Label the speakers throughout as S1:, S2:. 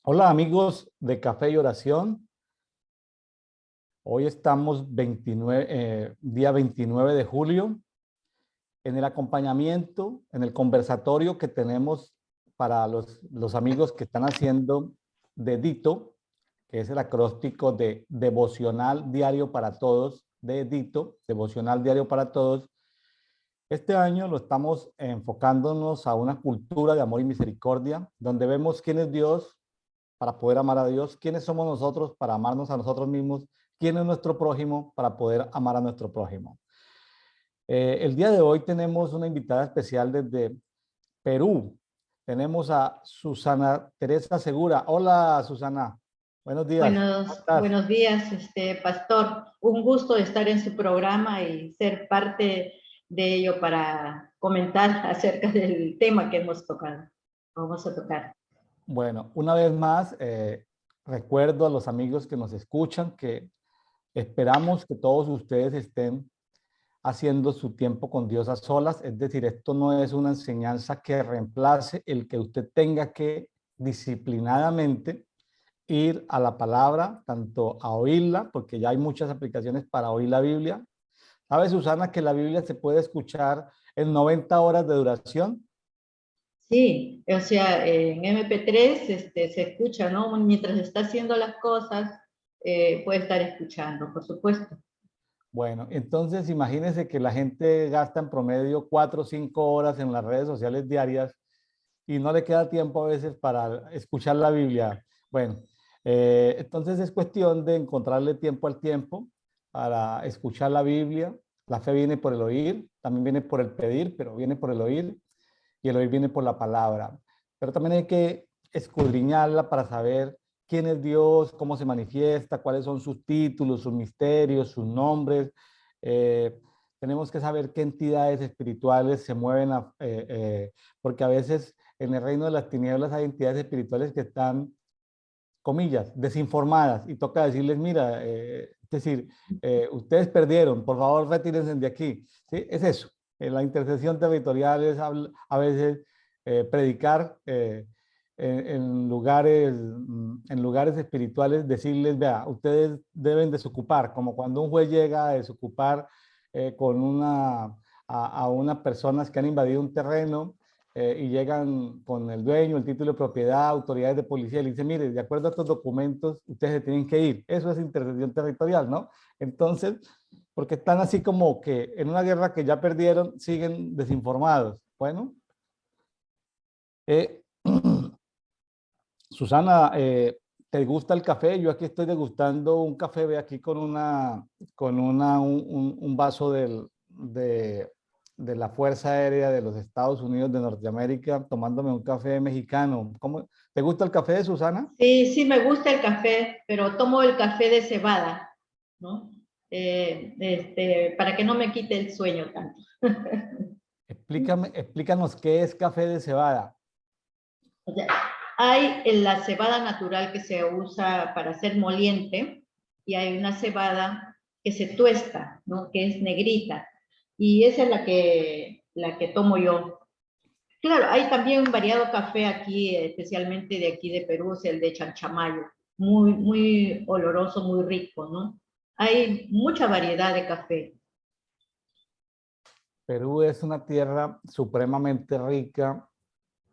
S1: Hola amigos de Café y Oración. Hoy estamos día 29 de julio en el acompañamiento, en el conversatorio que tenemos para los amigos que están haciendo de DITO, que es el acróstico de Devocional Diario para Todos, de DITO, Devocional Diario para Todos. Este año lo estamos enfocándonos a una cultura de amor y misericordia, donde vemos quién es Dios para poder amar a Dios, quiénes somos nosotros para amarnos a nosotros mismos, quién es nuestro prójimo para poder amar a nuestro prójimo. El día de hoy tenemos una invitada especial desde Perú. Tenemos a Susana Teresa Segura. Hola, Susana. Buenos días. ¿Cómo estás?
S2: Buenos días, Pastor. Un gusto estar en su programa y ser parte de ello para comentar acerca del tema que hemos tocado. Vamos a tocar.
S1: Bueno, una vez más, recuerdo a los amigos que nos escuchan que esperamos que todos ustedes estén haciendo su tiempo con Dios a solas, es decir, esto no es una enseñanza que reemplace el que usted tenga que disciplinadamente ir a la palabra, tanto a oírla, porque ya hay muchas aplicaciones para oír la Biblia. ¿Sabe, Susana, que la Biblia se puede escuchar en 90 horas de duración?
S2: Sí, o sea, en MP3 se escucha, ¿no? Mientras está haciendo las cosas, puede estar escuchando, por supuesto.
S1: Bueno, entonces imagínense que la gente gasta en promedio 4 o 5 horas en las redes sociales diarias y no le queda tiempo a veces para escuchar la Biblia. Bueno, entonces es cuestión de encontrarle tiempo al tiempo para escuchar la Biblia. La fe viene por el oír, también viene por el pedir, pero viene por el oír y el oír viene por la palabra. Pero también hay que escudriñarla para saber quién es Dios, cómo se manifiesta, cuáles son sus títulos, sus misterios, sus nombres. Tenemos que saber qué entidades espirituales se mueven, porque a veces en el reino de las tinieblas hay entidades espirituales que están, comillas, desinformadas y toca decirles, mira, es decir, ustedes perdieron, por favor retírense de aquí. ¿Sí? Es eso. La intercesión territorial es a veces predicar en lugares espirituales, decirles, vea, ustedes deben desocupar, como cuando un juez llega a desocupar a unas personas que han invadido un terreno y llegan con el dueño, el título de propiedad, autoridades de policía, y le dicen, mire, de acuerdo a estos documentos, ustedes se tienen que ir. Eso es intercesión territorial, ¿no? Entonces, porque están así como que en una guerra que ya perdieron, siguen desinformados. Bueno, eh, Susana, ¿te gusta el café? Yo aquí estoy degustando un café, ve aquí con un vaso de la Fuerza Aérea de los Estados Unidos de Norteamérica, tomándome un café mexicano. ¿Cómo, te gusta el café, Susana?
S2: Sí, sí me gusta el café, pero tomo el café de cebada, ¿no? Para que no me quite el sueño tanto.
S1: Explícanos qué es café de cebada.
S2: O sea, hay la cebada natural que se usa para hacer moliente y hay una cebada que se tuesta, ¿no? Que es negrita. Y esa es la que tomo yo. Claro, hay también un variado café aquí, especialmente de aquí de Perú, es el de Chanchamayo. Muy, muy oloroso, muy rico, ¿no? Hay mucha variedad de café.
S1: Perú es una tierra supremamente rica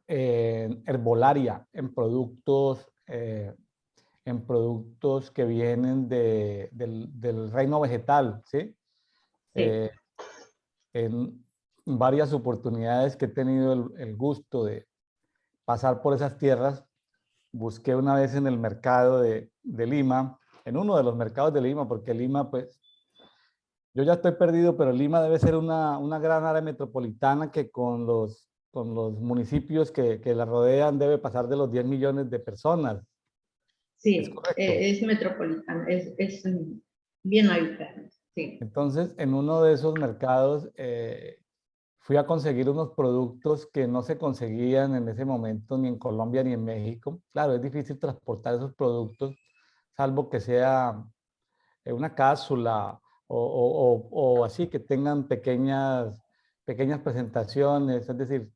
S1: en herbolaria, en productos que vienen del reino vegetal, ¿sí?
S2: Sí.
S1: Eh, en varias oportunidades que he tenido el gusto de pasar por esas tierras, busqué una vez en el mercado de Lima, en uno de los mercados de Lima, porque Lima, pues, yo ya estoy perdido, pero Lima debe ser una gran área metropolitana que con los municipios que la rodean debe pasar de los 10 millones de personas. ¿Es
S2: Sí,
S1: correcto?
S2: es metropolitano, es bien habitado, sí.
S1: Entonces, en uno de esos mercados fui a conseguir unos productos que no se conseguían en ese momento ni en Colombia ni en México. Claro, es difícil transportar esos productos, salvo que sea una cápsula o así, que tengan pequeñas presentaciones. Es decir,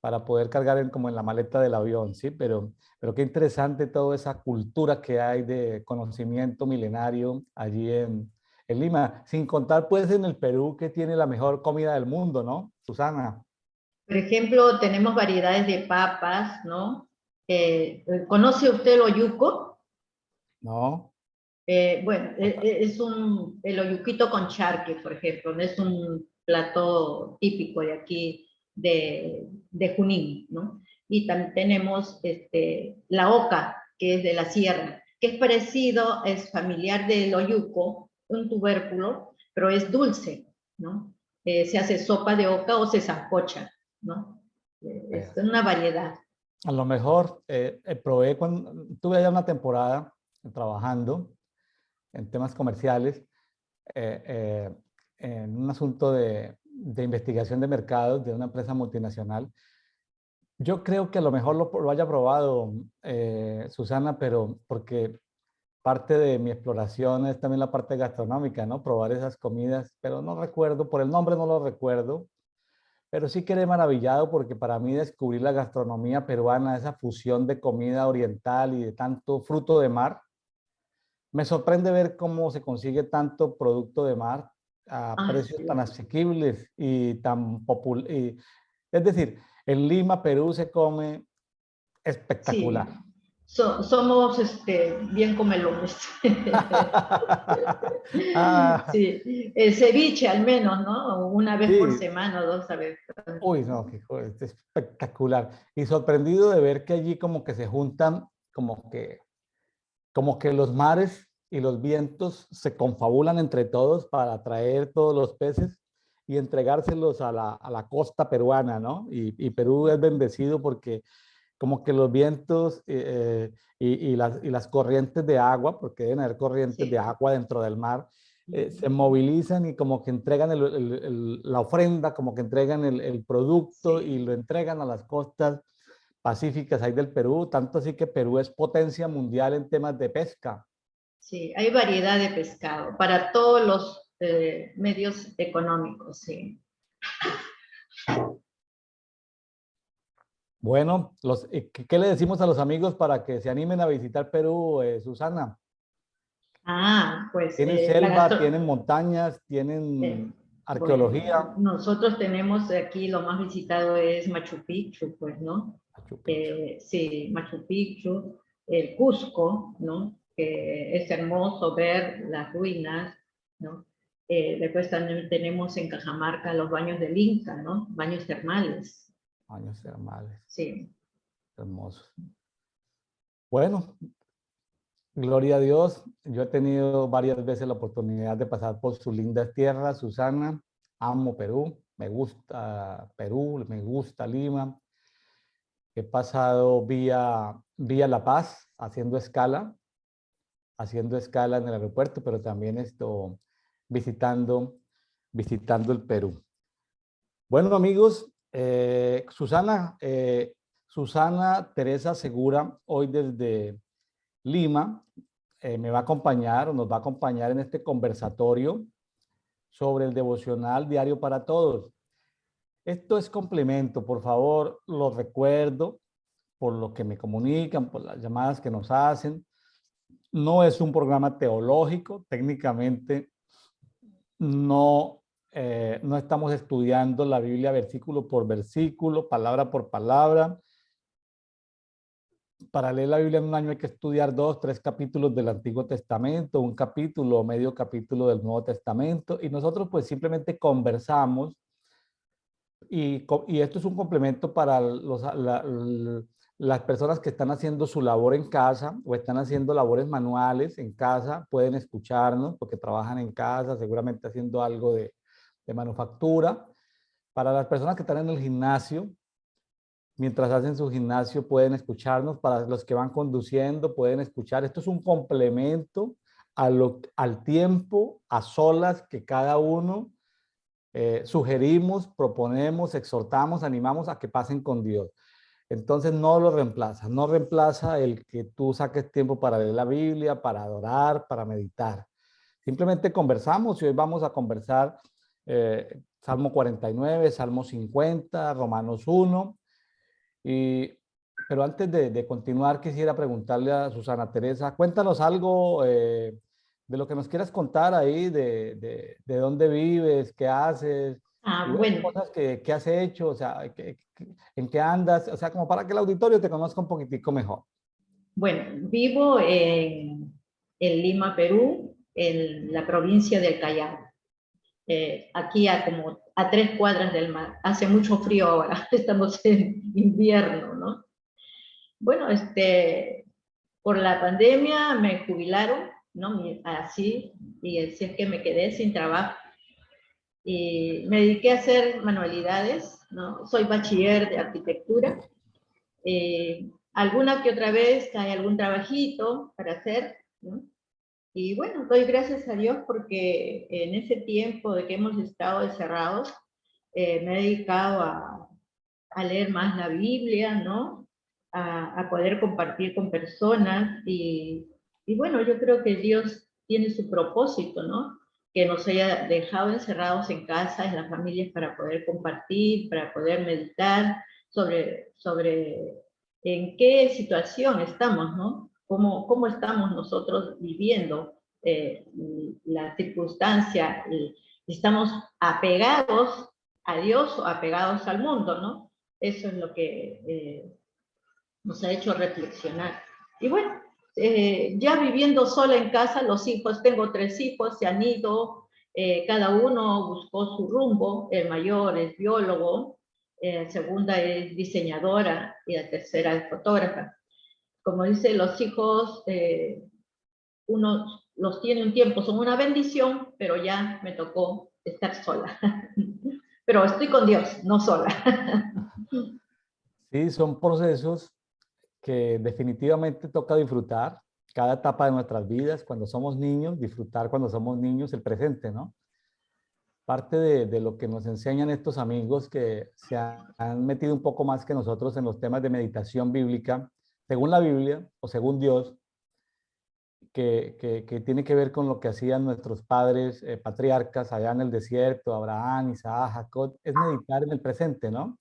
S1: para poder cargar como en la maleta del avión, ¿sí? Pero qué interesante toda esa cultura que hay de conocimiento milenario allí en Lima, sin contar pues en el Perú que tiene la mejor comida del mundo, ¿no, Susana?
S2: Por ejemplo, tenemos variedades de papas, ¿no? ¿Conoce usted el oyuco?
S1: ¿No?
S2: Bueno, el oyuquito con charque, por ejemplo, ¿no? Es un plato típico de aquí, de Junín, ¿no? Y también tenemos la oca, que es de la sierra, que es parecido, es familiar del oyuco, un tubérculo, pero es dulce, ¿no? Se hace sopa de oca o se sancocha, ¿no? Es una variedad.
S1: A lo mejor probé cuando tuve allá una temporada trabajando en temas comerciales, eh, eh, en un asunto de investigación de mercados de una empresa multinacional. Yo creo que a lo mejor lo haya probado, Susana, pero porque parte de mi exploración es también la parte gastronómica, ¿no? Probar esas comidas, pero no recuerdo, por el nombre no lo recuerdo, pero sí quedé maravillado porque para mí descubrir la gastronomía peruana, esa fusión de comida oriental y de tanto fruto de mar, me sorprende ver cómo se consigue tanto producto de mar a
S2: Ah,
S1: precios tan
S2: sí.
S1: asequibles y tan populares. Es decir, en Lima, Perú, se come espectacular.
S2: Sí, somos bien comelones.
S1: Ah,
S2: Sí, el ceviche al menos, ¿no? Una vez por
S1: sí,
S2: semana o dos a veces.
S1: uy, no, qué es espectacular. Y sorprendido de ver que allí como que se juntan, como que los mares y los vientos se confabulan entre todos para atraer todos los peces y entregárselos a la costa peruana, ¿no? Y Perú es bendecido porque como que los vientos y las corrientes de agua, porque deben haber corrientes de
S2: Sí,
S1: agua dentro del mar, se movilizan y como que entregan la ofrenda, como que entregan el producto y
S2: sí,
S1: lo entregan a las costas pacíficas ahí del Perú, tanto así que Perú es potencia mundial en temas de pesca.
S2: sí. Hay variedad de pescado para todos los medios económicos, sí.
S1: Bueno, ¿qué le decimos a los amigos para que se animen a visitar Perú, Susana?
S2: Ah, pues
S1: Tienen
S2: la
S1: selva,
S2: gastro...
S1: tienen montañas,
S2: eh,
S1: tienen
S2: bueno,
S1: arqueología.
S2: nosotros tenemos aquí lo más visitado es Machu Picchu, pues, ¿no?
S1: Machu Picchu.
S2: Sí, Machu Picchu, el Cusco, ¿no? Que es hermoso ver las ruinas, ¿no? Después también tenemos en Cajamarca los baños del Inca, ¿no? Baños termales,
S1: Años termales,
S2: sí.
S1: hermosos. Bueno, gloria a Dios. Yo he tenido varias veces la oportunidad de pasar por sus lindas tierras, Susana. Amo Perú, me gusta Perú, me gusta Lima. He pasado vía La Paz, haciendo escala en el aeropuerto, pero también visitando, visitando el Perú. Bueno, amigos, Susana Teresa Segura, hoy desde Lima, me va a acompañar o nos va a acompañar en este conversatorio sobre el devocional diario para todos. Esto es complemento, por favor, lo recuerdo por lo que me comunican, por las llamadas que nos hacen. No es un programa teológico, técnicamente no estamos estudiando la Biblia versículo por versículo, palabra por palabra. Para leer la Biblia en un año hay que estudiar 2, 3 capítulos del Antiguo Testamento, un capítulo o medio capítulo del Nuevo Testamento, y nosotros pues simplemente conversamos y esto es un complemento para las personas que están haciendo su labor en casa o están haciendo labores manuales en casa, pueden escucharnos porque trabajan en casa, seguramente haciendo algo de manufactura. Para las personas que están en el gimnasio, mientras hacen su gimnasio pueden escucharnos, para los que van conduciendo pueden escuchar. Esto es un complemento al tiempo, a solas que cada uno sugerimos, proponemos, exhortamos, animamos a que pasen con Dios. Entonces no lo reemplaza, no reemplaza el que tú saques tiempo para leer la Biblia, para adorar, para meditar. Simplemente conversamos y hoy vamos a conversar Salmo 49, Salmo 50, Romanos 1. Y, pero antes de continuar, quisiera preguntarle a Susana Teresa, cuéntanos algo de lo que nos quieras contar ahí, de dónde vives, qué haces, y
S2: Ah,
S1: bueno,
S2: bueno,
S1: cosas que has hecho, o sea, en qué andas, o sea, como para que el auditorio te conozca un poquitico mejor.
S2: bueno, vivo en Lima, Perú, en la provincia del Callao. Aquí a como a 3 cuadras del mar. Hace mucho frío ahora, estamos en invierno, ¿no? Bueno, por la pandemia me jubilaron, ¿no? Así, y así es que me quedé sin trabajo. Y me dediqué a hacer manualidades, ¿no? Soy bachiller de arquitectura. Alguna que otra vez hay algún trabajito para hacer, ¿no? Y bueno, doy gracias a Dios porque en ese tiempo de que hemos estado encerrados, me he dedicado a leer más la Biblia, ¿no? A poder compartir con personas y bueno, yo creo que Dios tiene su propósito, ¿no? Que nos haya dejado encerrados en casa, en las familias, para poder compartir, para poder meditar sobre en qué situación estamos, ¿no? Cómo estamos nosotros viviendo la circunstancia, estamos apegados a Dios o apegados al mundo, ¿no? Eso es lo que nos ha hecho reflexionar. Y bueno, ya viviendo sola en casa, los hijos, tengo 3 hijos, se han ido, cada uno buscó su rumbo, el mayor es biólogo, la segunda es diseñadora y la tercera es fotógrafa. Como dice, los hijos, uno los tiene un tiempo, son una bendición, pero ya me tocó estar sola. Pero estoy con Dios, no sola.
S1: Sí, son procesos que definitivamente toca disfrutar cada etapa de nuestras vidas, cuando somos niños, disfrutar cuando somos niños el presente, ¿no? Parte de lo que nos enseñan estos amigos que se han metido un poco más que nosotros en los temas de meditación bíblica, según la Biblia o según Dios, que tiene que ver con lo que hacían nuestros padres patriarcas allá en el desierto, Abraham, Isaac, Jacob, es meditar en el presente, ¿no?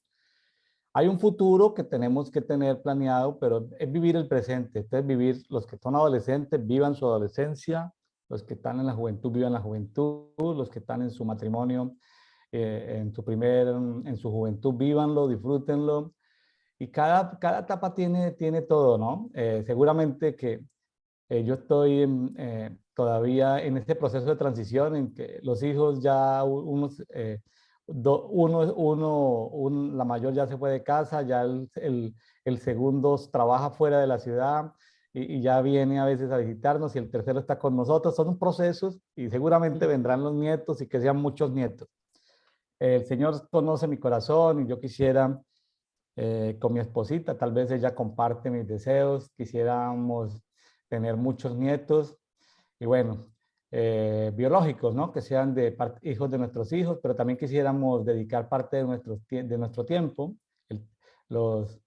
S1: Hay un futuro que tenemos que tener planeado, pero es vivir el presente. Entonces, vivir, los que son adolescentes, vivan su adolescencia, los que están en la juventud, vivan la juventud, los que están en su matrimonio, en su juventud, vívanlo, disfrútenlo. Y cada etapa tiene todo, ¿no? Seguramente que yo estoy todavía en este proceso de transición en que los hijos ya, unos, la mayor ya se fue de casa, ya el segundo trabaja fuera de la ciudad y ya viene a veces a visitarnos y el tercero está con nosotros. Son procesos y seguramente vendrán los nietos y que sean muchos nietos. El Señor conoce mi corazón y yo quisiera con mi esposita, tal vez ella comparte mis deseos, quisiéramos tener muchos nietos y bueno, biológicos, ¿no? Que sean hijos de nuestros hijos, pero también quisiéramos dedicar parte de nuestro tiempo, los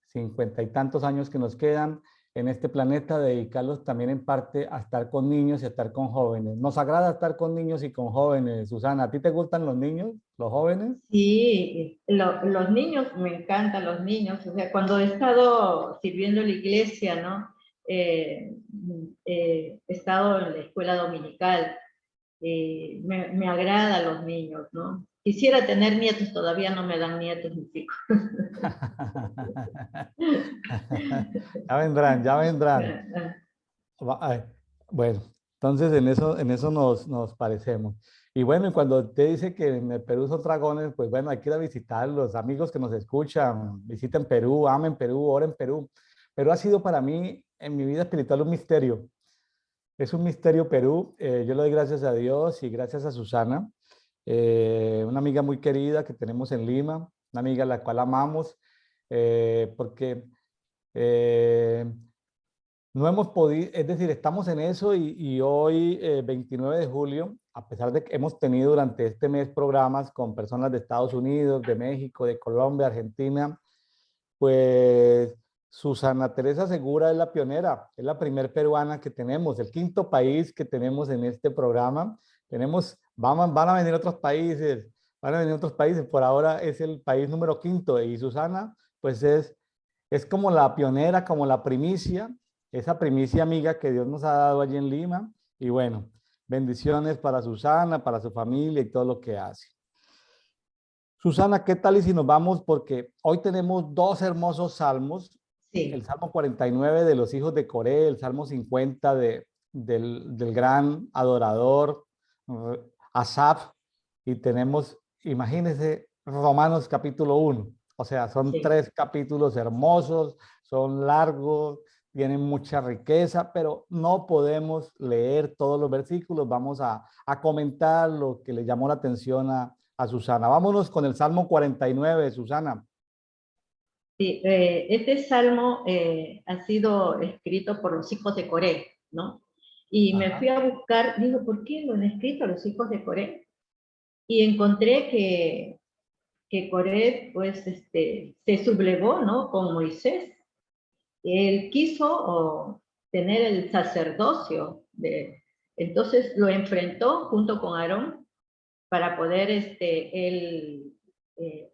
S1: 50 y tantos años que nos quedan en este planeta, dedicarlos también en parte a estar con niños y a estar con jóvenes. Nos agrada estar con niños y con jóvenes. Susana, ¿a ti te gustan los niños, los jóvenes?
S2: Sí, los niños, me encantan los niños. O sea, cuando he estado sirviendo en la iglesia, ¿no? He estado en la escuela dominical. Me agrada los niños, ¿no? Quisiera tener nietos, todavía no me dan nietos mis hijos.
S1: Ya vendrán, ya vendrán. Ay, bueno, entonces en eso nos parecemos. Y bueno, y cuando te dice que en el Perú son dragones, pues bueno, hay que ir a visitarlos, amigos que nos escuchan, visiten Perú, amen Perú, oren Perú. Perú ha sido para mí en mi vida espiritual un misterio. Es un misterio Perú. Yo le doy gracias a Dios y gracias a Susana, una amiga muy querida que tenemos en Lima, una amiga a la cual amamos, porque eh, no hemos podido, es decir, estamos en eso y hoy, 29 de julio, a pesar de que hemos tenido durante este mes programas con personas de Estados Unidos, de México, de Colombia, Argentina, pues Susana Teresa Segura es la pionera, es la primer peruana que tenemos, el quinto país que tenemos en este programa. Van a venir otros países, van a venir otros países, por ahora es el país número quinto y Susana pues es como la pionera, como la primicia, esa primicia amiga que Dios nos ha dado allí en Lima. Y bueno, bendiciones para Susana, para su familia y todo lo que hace. Susana, ¿qué tal y si nos vamos? Porque hoy tenemos dos hermosos salmos, el
S2: Sí,
S1: Salmo 49 de los hijos de Coré, el Salmo 50 del gran adorador Asaf, y tenemos, imagínense, Romanos capítulo 1. O sea, son
S2: sí.
S1: tres capítulos hermosos, son largos, tienen mucha riqueza, pero no podemos leer todos los versículos. Vamos a comentar lo que le llamó la atención a Susana. Vámonos con el Salmo 49, Susana.
S2: Sí, este salmo ha sido escrito por los hijos de Coré, ¿no? Y me fui
S1: Ajá.
S2: a buscar, digo, ¿por qué lo han escrito los hijos de Coré? Y encontré que Coré, pues, se sublevó, ¿no? Con Moisés. Él quiso tener el sacerdocio, entonces lo enfrentó junto con Aarón para poder él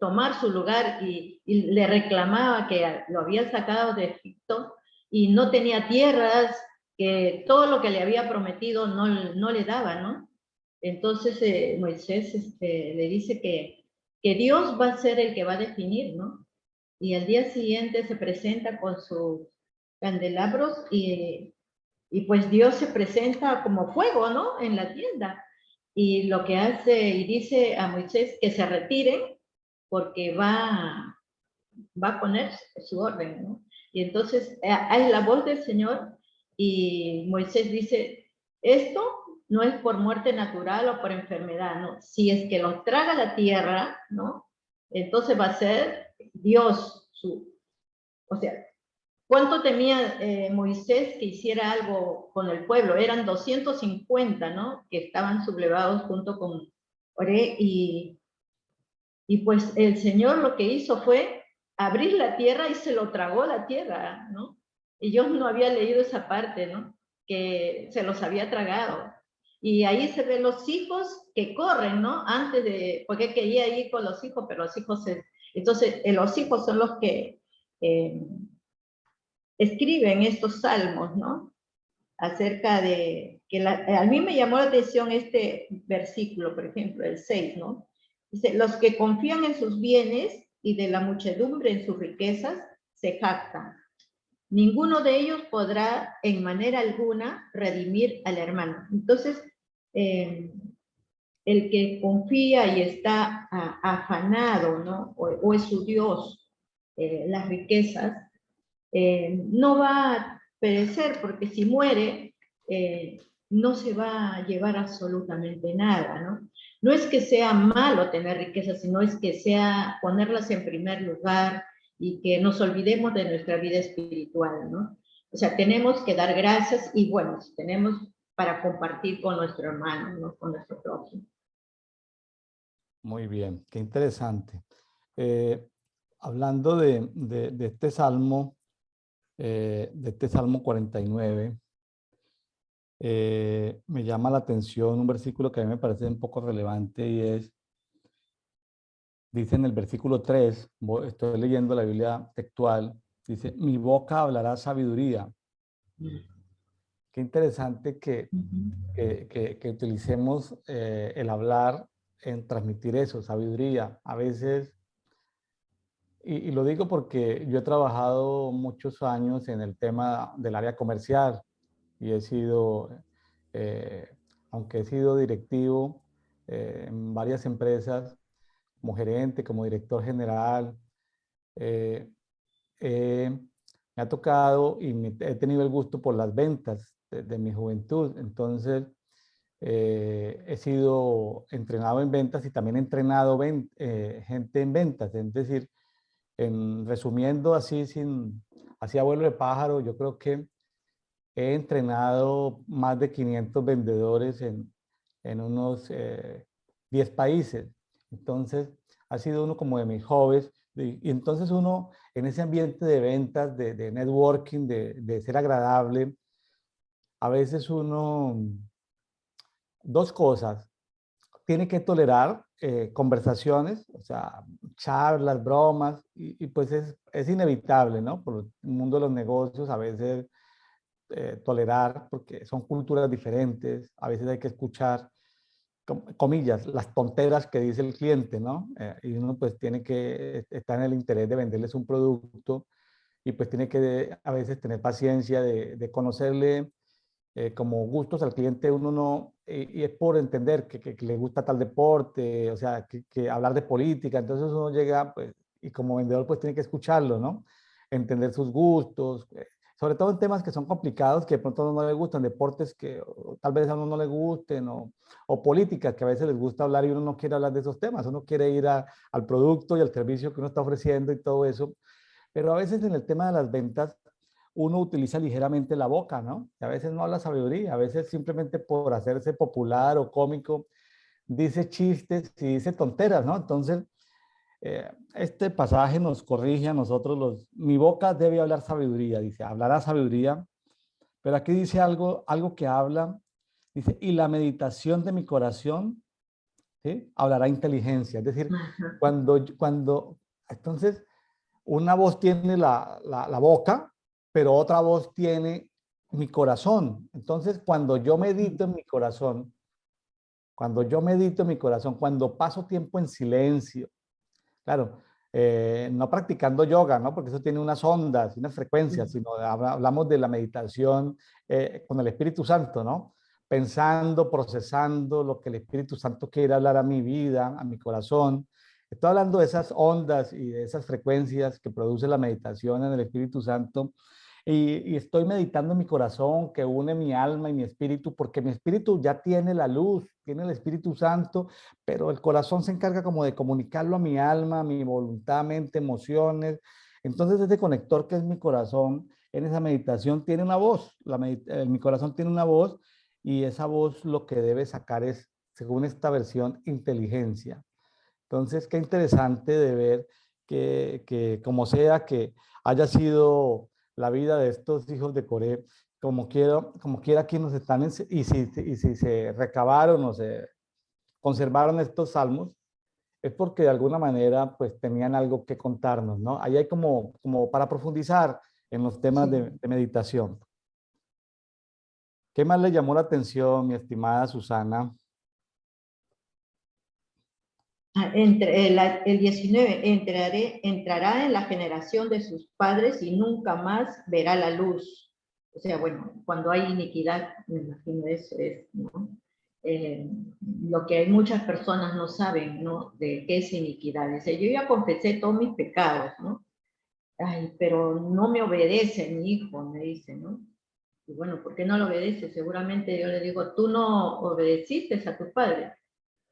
S2: tomar su lugar y le reclamaba que lo había sacado de Egipto y no tenía tierras, que todo lo que le había prometido no le daba, ¿no? Entonces Moisés le dice que Dios va a ser el que va a definir, ¿no? Y al día siguiente se presenta con sus candelabros y pues Dios se presenta como fuego, ¿no? En la tienda. Y lo que hace y dice a Moisés que se retire porque va a poner su orden, ¿no? Y entonces hay la voz del Señor y Moisés dice, esto no es por muerte natural o por enfermedad, ¿no? Si es que los traga la tierra, ¿no? Entonces va a ser Dios o sea, ¿cuánto temía Moisés que hiciera algo con el pueblo? Eran 250, ¿no? Que estaban sublevados junto con Oré y pues el Señor lo que hizo fue abrir la tierra y se lo tragó la tierra, ¿no? Y yo no había leído esa parte, ¿no? Que se los había tragado. Y ahí se ven los hijos que corren, ¿no? Antes de, porque quería ir con los hijos, pero los hijos entonces los hijos son los que eh, escriben estos salmos, ¿no? Acerca de que a mí me llamó la atención este versículo, por ejemplo, el 6, ¿no? Dice, los que confían en sus bienes y de la muchedumbre en sus riquezas se jactan. Ninguno de ellos podrá en manera alguna redimir al hermano. Entonces, el que confía y está afanado, ¿no? O es su Dios, las riquezas, no va a perecer porque si muere, no se va a llevar absolutamente nada, ¿no? No es que sea malo tener riqueza, sino es que sea ponerlas en primer lugar y que nos olvidemos de nuestra vida espiritual, ¿no? O sea, tenemos que dar gracias y bueno, tenemos para compartir con nuestro hermano, ¿no? Con nuestro prójimo.
S1: Muy bien, qué interesante. Eh, hablando de este Salmo 49, me llama la atención un versículo que a mí me parece un poco relevante y dice en el versículo 3, estoy leyendo la Biblia textual, dice, mi boca hablará sabiduría. Qué interesante que utilicemos el hablar en transmitir eso, sabiduría. A veces, y lo digo porque yo he trabajado muchos años en el tema del área comercial y he sido, eh, aunque he sido directivo en varias empresas, como gerente, como director general, eh, eh, me ha tocado y he tenido el gusto por las ventas de mi juventud. Entonces, he sido entrenado en ventas y también he entrenado gente en ventas. Es decir, resumiendo así, así a vuelo de pájaro, yo creo que he entrenado más de 500 vendedores en unos 10 países. Entonces, ha sido uno como de mis hobbies. Y entonces uno, en ese ambiente de ventas, de networking, de ser agradable, a veces uno, dos cosas. tiene que tolerar conversaciones, o sea, charlas, bromas, y pues es inevitable, ¿no? Por el mundo de los negocios, a veces tolerar, porque son culturas diferentes, a veces hay que escuchar, comillas, las tonteras que dice el cliente, ¿no? Y uno pues tiene que estar en el interés de venderles un producto y pues tiene que a veces tener paciencia de conocerle como gustos al cliente, uno no, y es por entender que le gusta tal deporte, o sea, que hablar de política, entonces uno llega, pues, y como vendedor, pues tiene que escucharlo, ¿no? Entender sus gustos, sobre todo en temas que son complicados, que de pronto a uno no le gustan, deportes que tal vez a uno no le gusten, o política, que a veces les gusta hablar y uno no quiere hablar de esos temas, uno quiere ir al producto y al servicio que uno está ofreciendo y todo eso, pero a veces en el tema de las ventas, uno utiliza ligeramente la boca, ¿no? Y a veces no habla sabiduría, a veces simplemente por hacerse popular o cómico, dice chistes y dice tonteras, ¿no? Entonces, este pasaje nos corrige a nosotros mi boca debe hablar sabiduría, dice, hablará sabiduría, pero aquí dice algo que habla, dice, y la meditación de mi corazón, ¿sí? Hablará inteligencia, es decir,
S2: Ajá.
S1: entonces, una voz tiene la boca, pero otra voz tiene mi corazón. Entonces, cuando yo medito en mi corazón, cuando paso tiempo en silencio, claro, no practicando yoga, ¿no? Porque eso tiene unas ondas y unas frecuencias, sino hablamos de la meditación con el Espíritu Santo, ¿no? Pensando, procesando lo que el Espíritu Santo quiere hablar a mi vida, a mi corazón. Estoy hablando de esas ondas y de esas frecuencias que produce la meditación en el Espíritu Santo y estoy meditando en mi corazón que une mi alma y mi espíritu, porque mi espíritu ya tiene la luz, tiene el Espíritu Santo, pero el corazón se encarga como de comunicarlo a mi alma, a mi voluntad, mente, emociones. Entonces ese conector que es mi corazón, en esa meditación tiene una voz, mi corazón tiene una voz y esa voz lo que debe sacar es, según esta versión, inteligencia. Entonces, qué interesante de ver que como sea que haya sido la vida de estos hijos de Coré, como quiera aquí nos están, y si se recabaron o se conservaron estos salmos, es porque de alguna manera pues tenían algo que contarnos, ¿no? Ahí hay como para profundizar en los temas
S2: Sí.
S1: de meditación. ¿Qué más le llamó la atención, mi estimada Susana?
S2: El 19, entrará en la generación de sus padres y nunca más verá la luz. O sea, bueno, cuando hay iniquidad, me imagino eso es, ¿no? Eh, lo que muchas personas no saben, ¿no? De qué es iniquidad. Dice, yo ya confesé todos mis pecados, ¿no? Ay, pero no me obedece mi hijo, me dice, ¿no? Y bueno, ¿por qué no lo obedece? Seguramente yo le digo, tú no obedeciste a tu padre.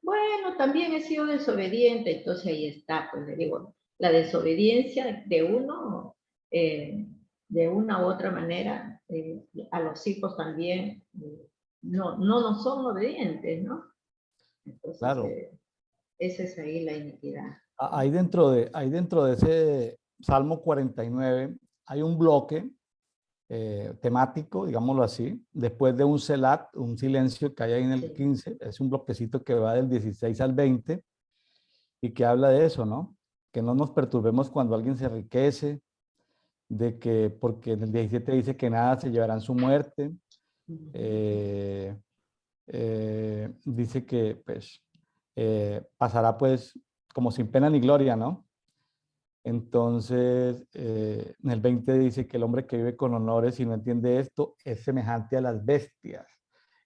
S2: Bueno, también he sido desobediente, entonces ahí está, pues le digo, la desobediencia de uno, de una u otra manera, a los hijos también, no son obedientes, ¿no? Entonces,
S1: Claro,
S2: esa es ahí la iniquidad.
S1: ahí dentro de ese Salmo 49 hay un bloque temático, digámoslo así, después de un selat, un silencio que hay ahí en el
S2: Sí.
S1: 15, es un bloquecito que va del 16 al 20 y que habla de eso, ¿no? Que no nos perturbemos cuando alguien se enriquece, de que, porque en el 17 dice que nada se llevarán su muerte, eh, dice que pues pasará pues como sin pena ni gloria, ¿no? Entonces, en el 20 dice que el hombre que vive con honores y no entiende esto es semejante a las bestias.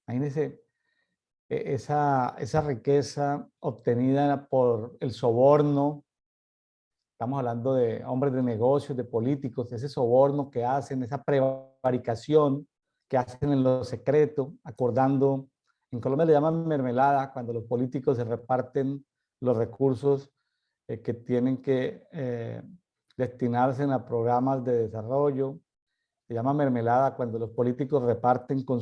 S1: Imagínense esa riqueza obtenida por el soborno. Estamos hablando de hombres de negocios, de políticos, ese soborno que hacen, esa prevaricación que hacen en lo secreto, acordando. En Colombia le llaman mermelada cuando los políticos se reparten los recursos que tienen que destinarse a programas de desarrollo. Se llama mermelada cuando los políticos reparten con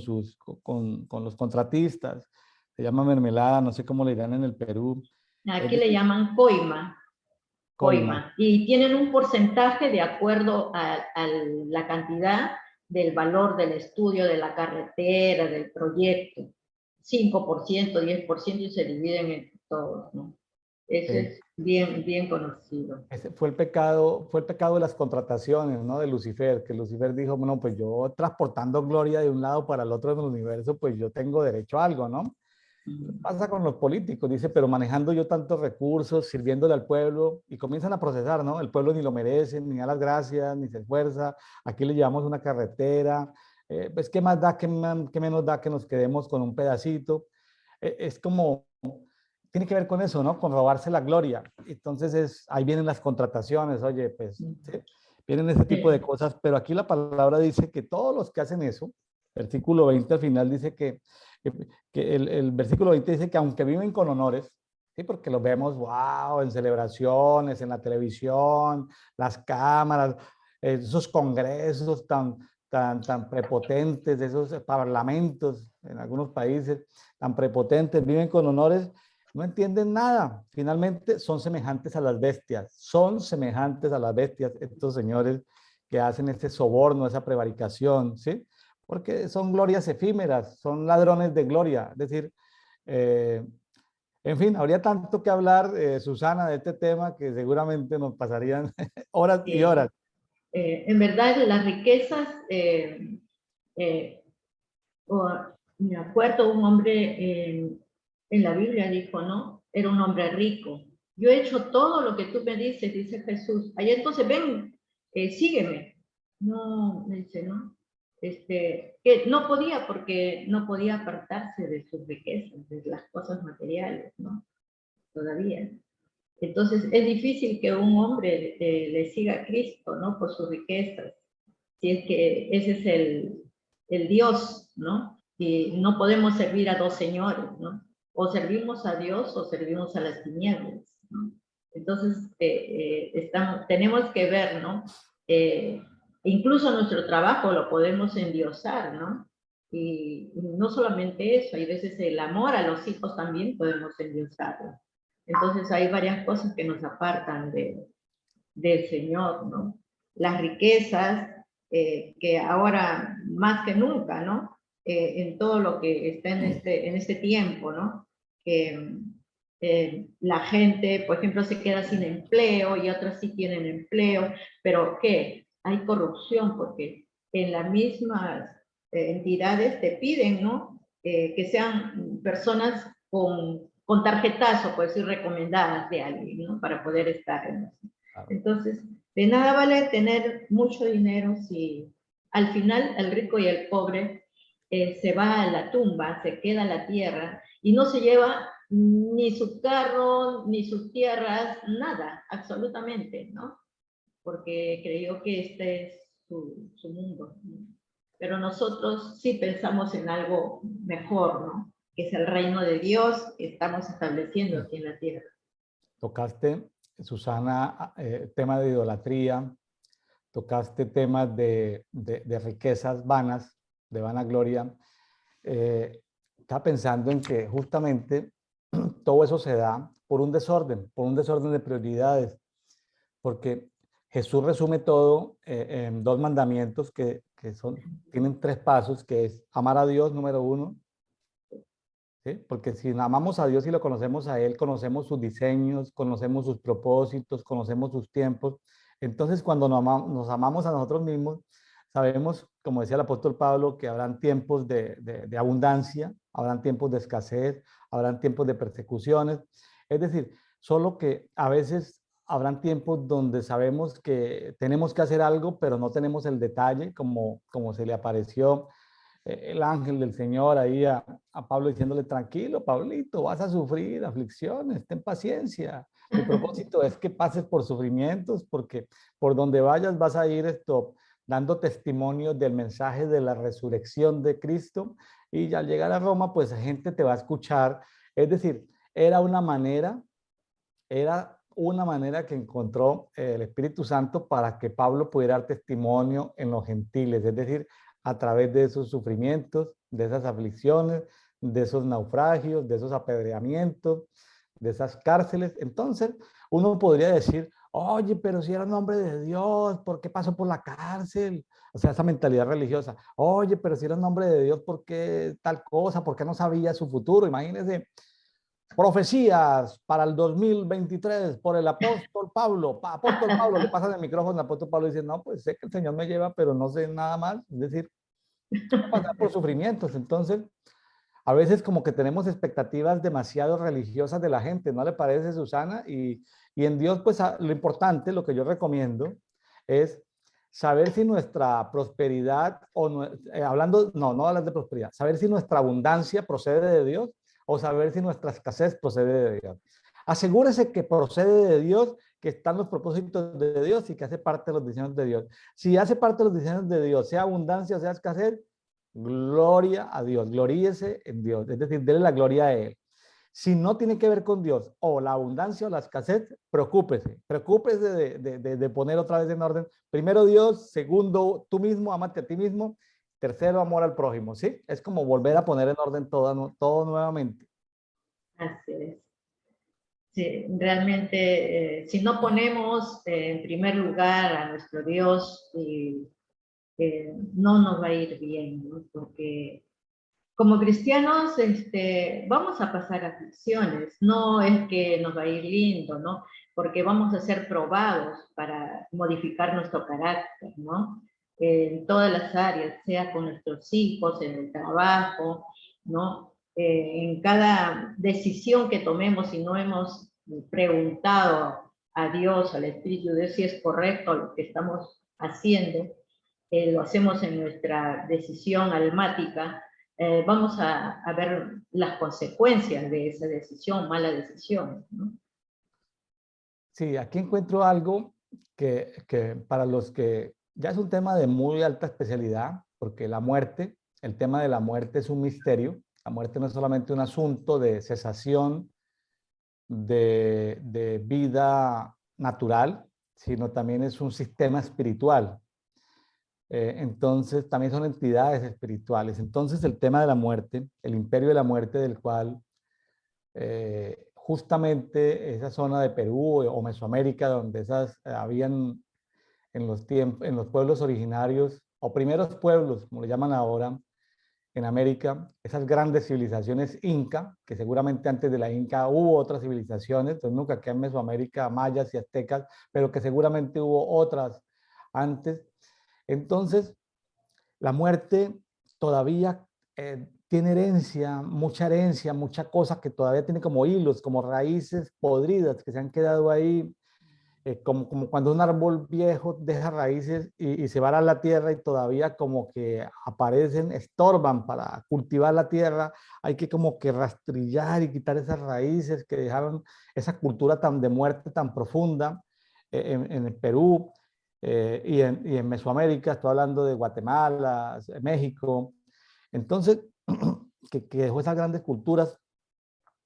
S1: los contratistas. Se llama mermelada, no sé cómo le dirán en el Perú. Es
S2: Aquí le
S1: decir,
S2: llaman coima,
S1: coima.
S2: coima, y tienen un porcentaje de acuerdo a la cantidad del valor del estudio, de la carretera, del proyecto. 5%, 10% y se dividen entre todos, ¿no? Ese
S1: Sí.
S2: es bien, bien conocido.
S1: Ese fue el pecado de las contrataciones, ¿no? De Lucifer, que Lucifer dijo, bueno, pues yo transportando gloria de un lado para el otro del universo, pues yo tengo derecho a algo, ¿no? Pasa con los políticos, dice, pero manejando yo tantos recursos, sirviéndole al pueblo, y comienzan a procesar, ¿no? El pueblo ni lo merece, ni da las gracias, ni se esfuerza, aquí le llevamos una carretera, pues qué más da, qué menos da que nos quedemos con un pedacito. Es como, tiene que ver con eso, ¿no? Con robarse la gloria. Entonces ahí vienen las contrataciones, oye, pues, ¿sí? Vienen ese tipo de cosas, pero aquí la palabra dice que todos los que hacen eso, versículo 20 al final dice que, que el versículo 20 dice que aunque viven con honores, ¿sí? Porque los vemos, wow, en celebraciones, en la televisión, las cámaras, esos congresos tan prepotentes, esos parlamentos en algunos países tan prepotentes, viven con honores, no entienden nada. Finalmente son semejantes a las bestias, son semejantes a las bestias estos señores que hacen este soborno, esa prevaricación, ¿sí? Porque son glorias efímeras, son ladrones de gloria. Es decir, eh, en fin, habría tanto que hablar, Susana, de este tema que seguramente nos pasarían horas y horas.
S2: En verdad, las riquezas, eh, me acuerdo un hombre en la Biblia dijo, ¿no? Era un hombre rico. Yo he hecho todo lo que tú me dices, dice Jesús. Allá entonces ven, sígueme. No, me dice, ¿no? Que no podía porque no podía apartarse de sus riquezas, de las cosas materiales, ¿no? Todavía. Entonces es difícil que un hombre le siga a Cristo, ¿no? Por sus riquezas. Si es que ese es el Dios, ¿no? Y no podemos servir a dos señores, ¿no? O servimos a Dios o servimos a las tinieblas, ¿no? Entonces, tenemos que ver, ¿no? Incluso nuestro trabajo lo podemos endiosar, ¿no? Y no solamente eso, hay veces el amor a los hijos también podemos endiosarlo. Entonces hay varias cosas que nos apartan del Señor, ¿no? Las riquezas, que ahora más que nunca, ¿no? En todo lo que está en este tiempo, ¿no? Que la gente, por ejemplo, se queda sin empleo y otras sí tienen empleo, pero ¿qué? Hay corrupción porque en las mismas entidades te piden, ¿no? Que sean personas con tarjetazo, por decir, recomendadas de alguien, ¿no? Para poder estar en eso. Entonces, de nada vale tener mucho dinero si al final el rico y el pobre se va a la tumba, se queda en la tierra y no se lleva ni su carro, ni sus tierras, nada, absolutamente, ¿no? Porque creyó que este es su mundo, ¿no? Pero nosotros sí pensamos en algo mejor, ¿no? Que es el reino de Dios que estamos estableciendo aquí en la tierra.
S1: Tocaste, Susana, tema de idolatría, tocaste temas de riquezas vanas, de vanagloria. Estaba pensando en que justamente todo eso se da por un desorden de prioridades, porque Jesús resume todo en dos mandamientos que tienen tres pasos, que es amar a Dios, número uno, ¿sí? Porque si amamos a Dios y lo conocemos a Él, conocemos sus diseños, conocemos sus propósitos, conocemos sus tiempos. Entonces, cuando nos amamos a nosotros mismos, sabemos, como decía el apóstol Pablo, que habrán tiempos de abundancia, habrán tiempos de escasez, habrán tiempos de persecuciones. Es decir, solo que a veces habrán tiempos donde sabemos que tenemos que hacer algo, pero no tenemos el detalle, como se le apareció el ángel del Señor ahí a Pablo diciéndole, tranquilo, Pablito, vas a sufrir aflicciones, ten paciencia. Mi propósito es que pases por sufrimientos porque por donde vayas vas a ir dando testimonio del mensaje de la resurrección de Cristo y al llegar a Roma, pues la gente te va a escuchar. Es decir, era una manera que encontró el Espíritu Santo para que Pablo pudiera dar testimonio en los gentiles, es decir, a través de esos sufrimientos, de esas aflicciones, de esos naufragios, de esos apedreamientos, de esas cárceles. Entonces, uno podría decir, oye, pero si era un hombre de Dios, ¿por qué pasó por la cárcel? O sea, esa mentalidad religiosa. Oye, pero si era un hombre de Dios, ¿por qué tal cosa? ¿Por qué no sabía su futuro? Imagínense, profecías para el 2023 por el apóstol Pablo. Apóstol Pablo, le pasan el micrófono al apóstol Pablo y dice, no, pues sé que el Señor me lleva, pero no sé nada más. Es decir, pasar por sufrimientos. Entonces, a veces como que tenemos expectativas demasiado religiosas de la gente, ¿no le parece, Susana? Y en Dios, pues lo importante, lo que yo recomiendo es saber si nuestra prosperidad, hablando, no hablar de prosperidad, saber si nuestra abundancia procede de Dios o saber si nuestra escasez procede de Dios. Asegúrese que procede de Dios, que están los propósitos de Dios y que hace parte de los diseños de Dios. Si hace parte de los diseños de Dios, sea abundancia o sea escasez, gloria a Dios, gloríese en Dios, es decir, déle la gloria a Él. Si no tiene que ver con Dios, o la abundancia o la escasez, preocúpese de poner otra vez en orden. Primero Dios, segundo tú mismo, amate a ti mismo, tercero amor al prójimo, ¿sí? Es como volver a poner en orden todo nuevamente.
S2: Así es. Sí, realmente, si no ponemos en primer lugar a nuestro Dios, no nos va a ir bien, ¿no? Porque como cristianos vamos a pasar aflicciones, no es que nos va a ir lindo, ¿no? Porque vamos a ser probados para modificar nuestro carácter, ¿no? En todas las áreas, sea con nuestros hijos, en el trabajo, ¿no? En cada decisión que tomemos, si no hemos preguntado a Dios, al Espíritu de Dios, si es correcto lo que estamos haciendo, lo hacemos en nuestra decisión almática, vamos a ver las consecuencias de esa decisión, mala decisión, ¿no?
S1: Sí, aquí encuentro algo que para los que ya es un tema de muy alta especialidad, porque la muerte, el tema de la muerte es un misterio. La muerte no es solamente un asunto de cesación de vida natural, sino también es un sistema espiritual. Entonces, también son entidades espirituales. Entonces, el tema de la muerte, el imperio de la muerte del cual justamente esa zona de Perú o Mesoamérica, donde esas habían en los pueblos originarios o primeros pueblos, como le llaman ahora, en América, esas grandes civilizaciones inca, que seguramente antes de la inca hubo otras civilizaciones, entonces nunca aquí en Mesoamérica, mayas y aztecas, pero que seguramente hubo otras antes. Entonces, la muerte todavía tiene herencia, mucha cosa que todavía tiene como hilos, como raíces podridas que se han quedado ahí, como cuando un árbol viejo deja raíces y se va a la tierra y todavía como que aparecen, estorban para cultivar la tierra, hay que como que rastrillar y quitar esas raíces que dejaron esa cultura tan de muerte tan profunda en el Perú y en Mesoamérica, estoy hablando de Guatemala, México. Entonces, que dejó esas grandes culturas.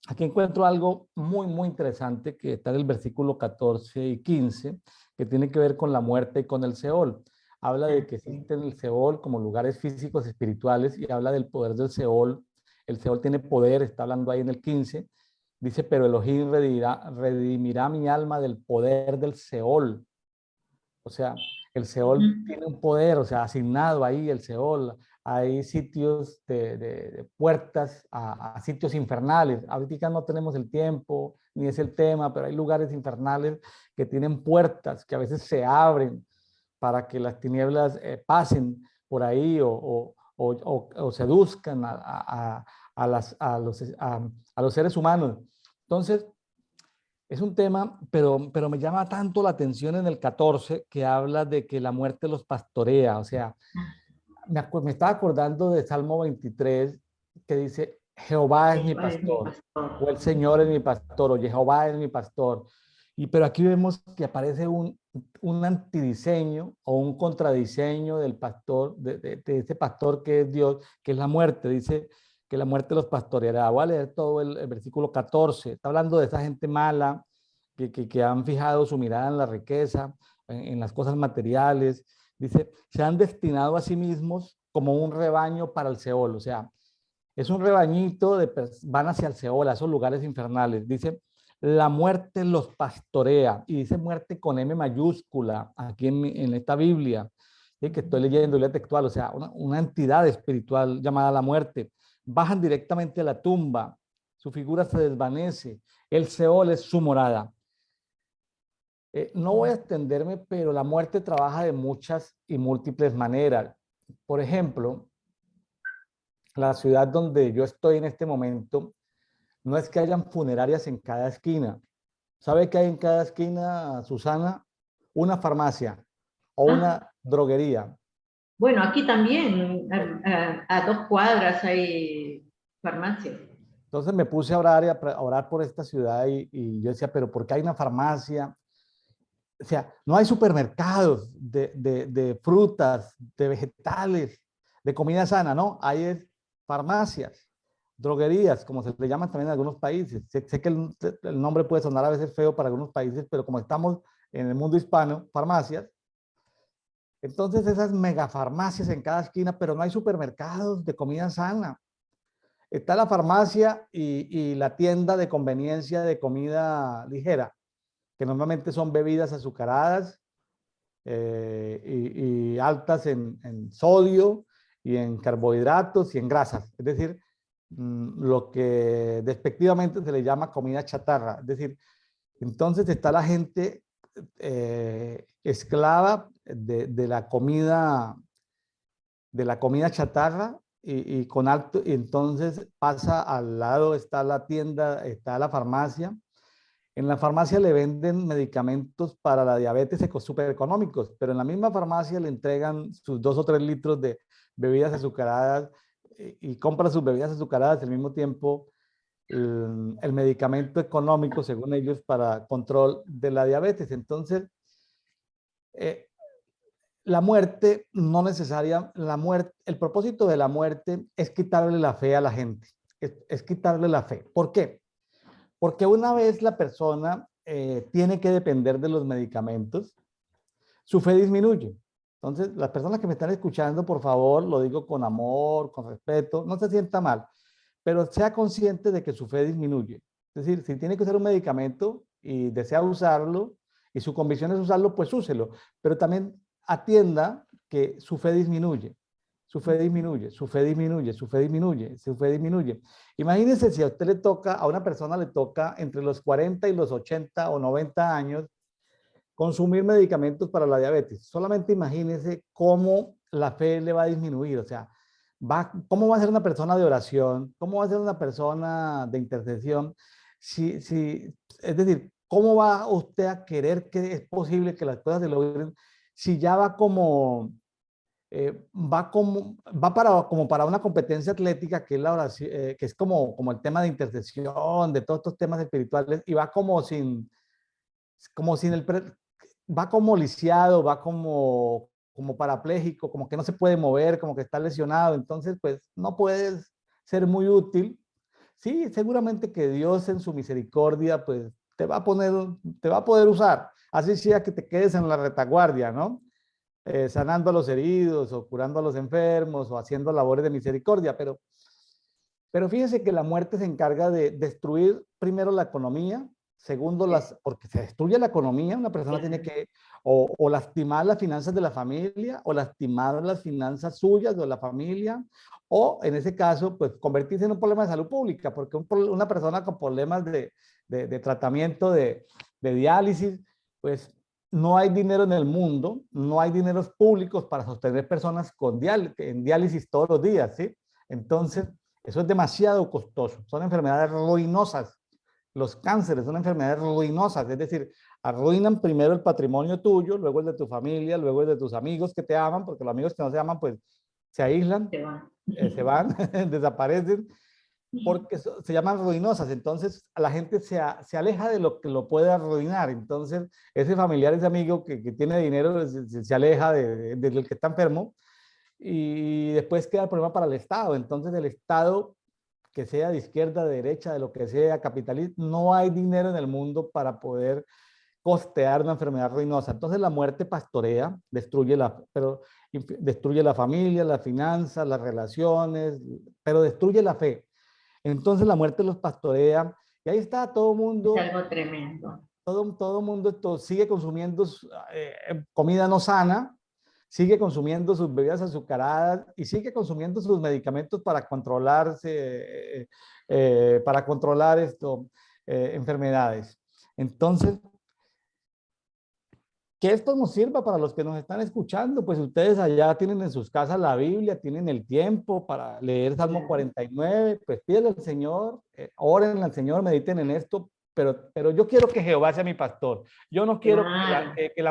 S1: Aquí encuentro algo muy interesante que está en el versículo 14 y 15, que tiene que ver con la muerte y con el Seol. Habla de que existe en el Seol como lugares físicos espirituales y habla del poder del Seol. El Seol tiene poder, está hablando ahí en el 15. Dice, pero Elohim redimirá mi alma del poder del Seol. O sea, el Seol tiene un poder, o sea, asignado ahí el Seol. Hay sitios de puertas a sitios infernales. Ahorita no tenemos el tiempo, ni es el tema, pero hay lugares infernales que tienen puertas que a veces se abren para que las tinieblas pasen por ahí o seduzcan a los seres humanos. Entonces, es un tema, pero me llama tanto la atención en el 14 que habla de que la muerte los pastorea. O sea, me estaba acordando de Salmo 23 que dice, Jehová es mi
S2: Jehová es mi
S1: pastor,
S2: pastor.
S1: o el Señor es mi pastor, o Jehová es mi pastor. Pero aquí vemos que aparece un antidiseño o un contradiseño del pastor, de ese pastor que es Dios, que es la muerte. Dice que la muerte los pastoreará. Voy a leer todo el versículo 14. Está hablando de esa gente mala que han fijado su mirada en la riqueza, en las cosas materiales. Dice, se han destinado a sí mismos como un rebaño para el Seol. O sea, es un rebañito van hacia el Seol, a esos lugares infernales. Dice, La muerte los pastorea, y dice muerte con M mayúscula aquí en esta Biblia, ¿sí? Que estoy leyendo, Biblia textual, o sea, una entidad espiritual llamada la muerte. Bajan directamente a la tumba, su figura se desvanece, el Seol es su morada. No voy a extenderme, pero la muerte trabaja de muchas y múltiples maneras. Por ejemplo, la ciudad donde yo estoy en este momento, no es que hayan funerarias en cada esquina. ¿Sabe qué hay en cada esquina, Susana? Una farmacia o
S2: Ah,
S1: una droguería.
S2: bueno, aquí también,
S1: Bueno,
S2: a 2 cuadras hay farmacia.
S1: entonces me puse a orar, a orar por esta ciudad y yo decía, pero ¿por qué hay una farmacia? O sea, no hay supermercados de frutas, de vegetales, de comida sana, ¿no? Hay farmacias, droguerías, como se le llaman también en algunos países. Sé que el nombre puede sonar a veces feo para algunos países, pero como estamos en el mundo hispano, farmacias. Entonces esas megafarmacias en cada esquina, pero no hay supermercados de comida sana. Está la farmacia y la tienda de conveniencia de comida ligera, que normalmente son bebidas azucaradas y altas en sodio y en carbohidratos y en grasas. Es decir, lo que despectivamente se le llama comida chatarra. Es decir, entonces está la gente esclava de la comida chatarra y con alto, y entonces pasa al lado, está la tienda, está la farmacia. En la farmacia le venden medicamentos para la diabetes súper económicos, pero en la misma farmacia le entregan sus 2 o 3 litros de bebidas azucaradas y compra sus bebidas azucaradas al mismo tiempo el medicamento económico, según ellos, para control de la diabetes. Entonces, eh, la muerte no necesaria, la muerte, el propósito de la muerte es quitarle la fe a la gente, es quitarle la fe. ¿Por qué? Porque una vez la persona tiene que depender de los medicamentos, su fe disminuye. Entonces, las personas que me están escuchando, por favor, lo digo con amor, con respeto, no se sienta mal, pero sea consciente de que su fe disminuye. Es decir, si tiene que usar un medicamento y desea usarlo y su convicción es usarlo, pues úselo, pero también atienda que su fe disminuye, su fe disminuye, su fe disminuye, su fe disminuye, su fe disminuye. Imagínense si a usted le toca, a una persona le toca entre los 40 y los 80 o 90 años consumir medicamentos para la diabetes. Solamente imagínense cómo la fe le va a disminuir, o sea, ¿cómo va a ser una persona de oración? ¿Cómo va a ser una persona de intercesión? Es decir, ¿cómo va usted a querer que es posible que las cosas se logren si ya como para una competencia atlética que es la oración, que es como el tema de intercesión, de todos estos temas espirituales, y va como sin va como lisiado, va como parapléjico, como que no se puede mover, como que está lesionado, entonces pues no puedes ser muy útil. Sí, seguramente que Dios en su misericordia pues te va a poder usar, así sea que te quedes en la retaguardia, ¿no? Sanando a los heridos o curando a los enfermos o haciendo labores de misericordia, pero fíjese que la muerte se encarga de destruir primero la economía, segundo, porque se destruye la economía, una persona tiene que o lastimar las finanzas de la familia, o lastimar las finanzas suyas de la familia, o en ese caso, pues convertirse en un problema de salud pública, porque una persona con problemas de tratamiento de diálisis, pues no hay dinero en el mundo, no hay dineros públicos para sostener personas en diálisis todos los días, ¿sí? Entonces, eso es demasiado costoso. Son enfermedades ruinosas. Los cánceres son enfermedades ruinosas, es decir, arruinan primero el patrimonio tuyo, luego el de tu familia, luego el de tus amigos que te aman, porque los amigos que no se aman, pues se aíslan, se van, desaparecen, porque se llaman ruinosas. Entonces, la gente se aleja de lo que lo puede arruinar. Entonces, ese familiar, ese amigo que tiene dinero, se aleja del que está enfermo y después queda el problema para el Estado. Entonces el Estado, que sea de izquierda, de derecha, de lo que sea, capitalista, no hay dinero en el mundo para poder costear una enfermedad ruinosa. Entonces la muerte pastorea, destruye la familia, las finanzas, las relaciones, pero destruye la fe. Entonces la muerte los pastorea Y ahí está todo el
S2: Es
S1: mundo,
S2: algo tremendo.
S1: todo mundo sigue consumiendo comida no sana, sigue consumiendo sus bebidas azucaradas y sigue consumiendo sus medicamentos para controlarse, para controlar enfermedades. Entonces, que esto nos sirva para los que nos están escuchando, pues ustedes allá tienen en sus casas la Biblia, tienen el tiempo para leer Salmo 49, pues pídele al Señor, oren al Señor, mediten en esto, pero yo quiero que Jehová sea mi pastor. Yo no quiero
S2: Claro,
S1: que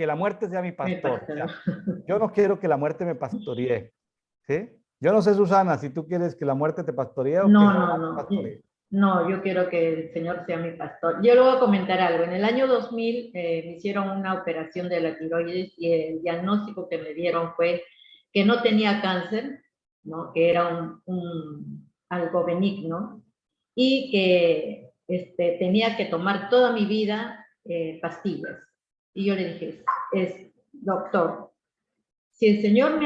S1: la muerte sea mi
S2: me
S1: pastor. O
S2: pasó.
S1: sea, yo no quiero que la muerte me pastoree, ¿sí? Yo no sé, Susana, si tú quieres que la muerte te pastoree o que
S2: No,
S1: Jehová
S2: no,
S1: te
S2: no.
S1: pastoree.
S2: No, yo quiero que el Señor sea mi pastor. Yo le voy a comentar algo. En el año 2000 me hicieron una operación de la tiroides y el diagnóstico que me dieron fue que no tenía cáncer, ¿no? Que era algo benigno y que tenía que tomar toda mi vida pastillas. Y yo le dije, doctor, si el Señor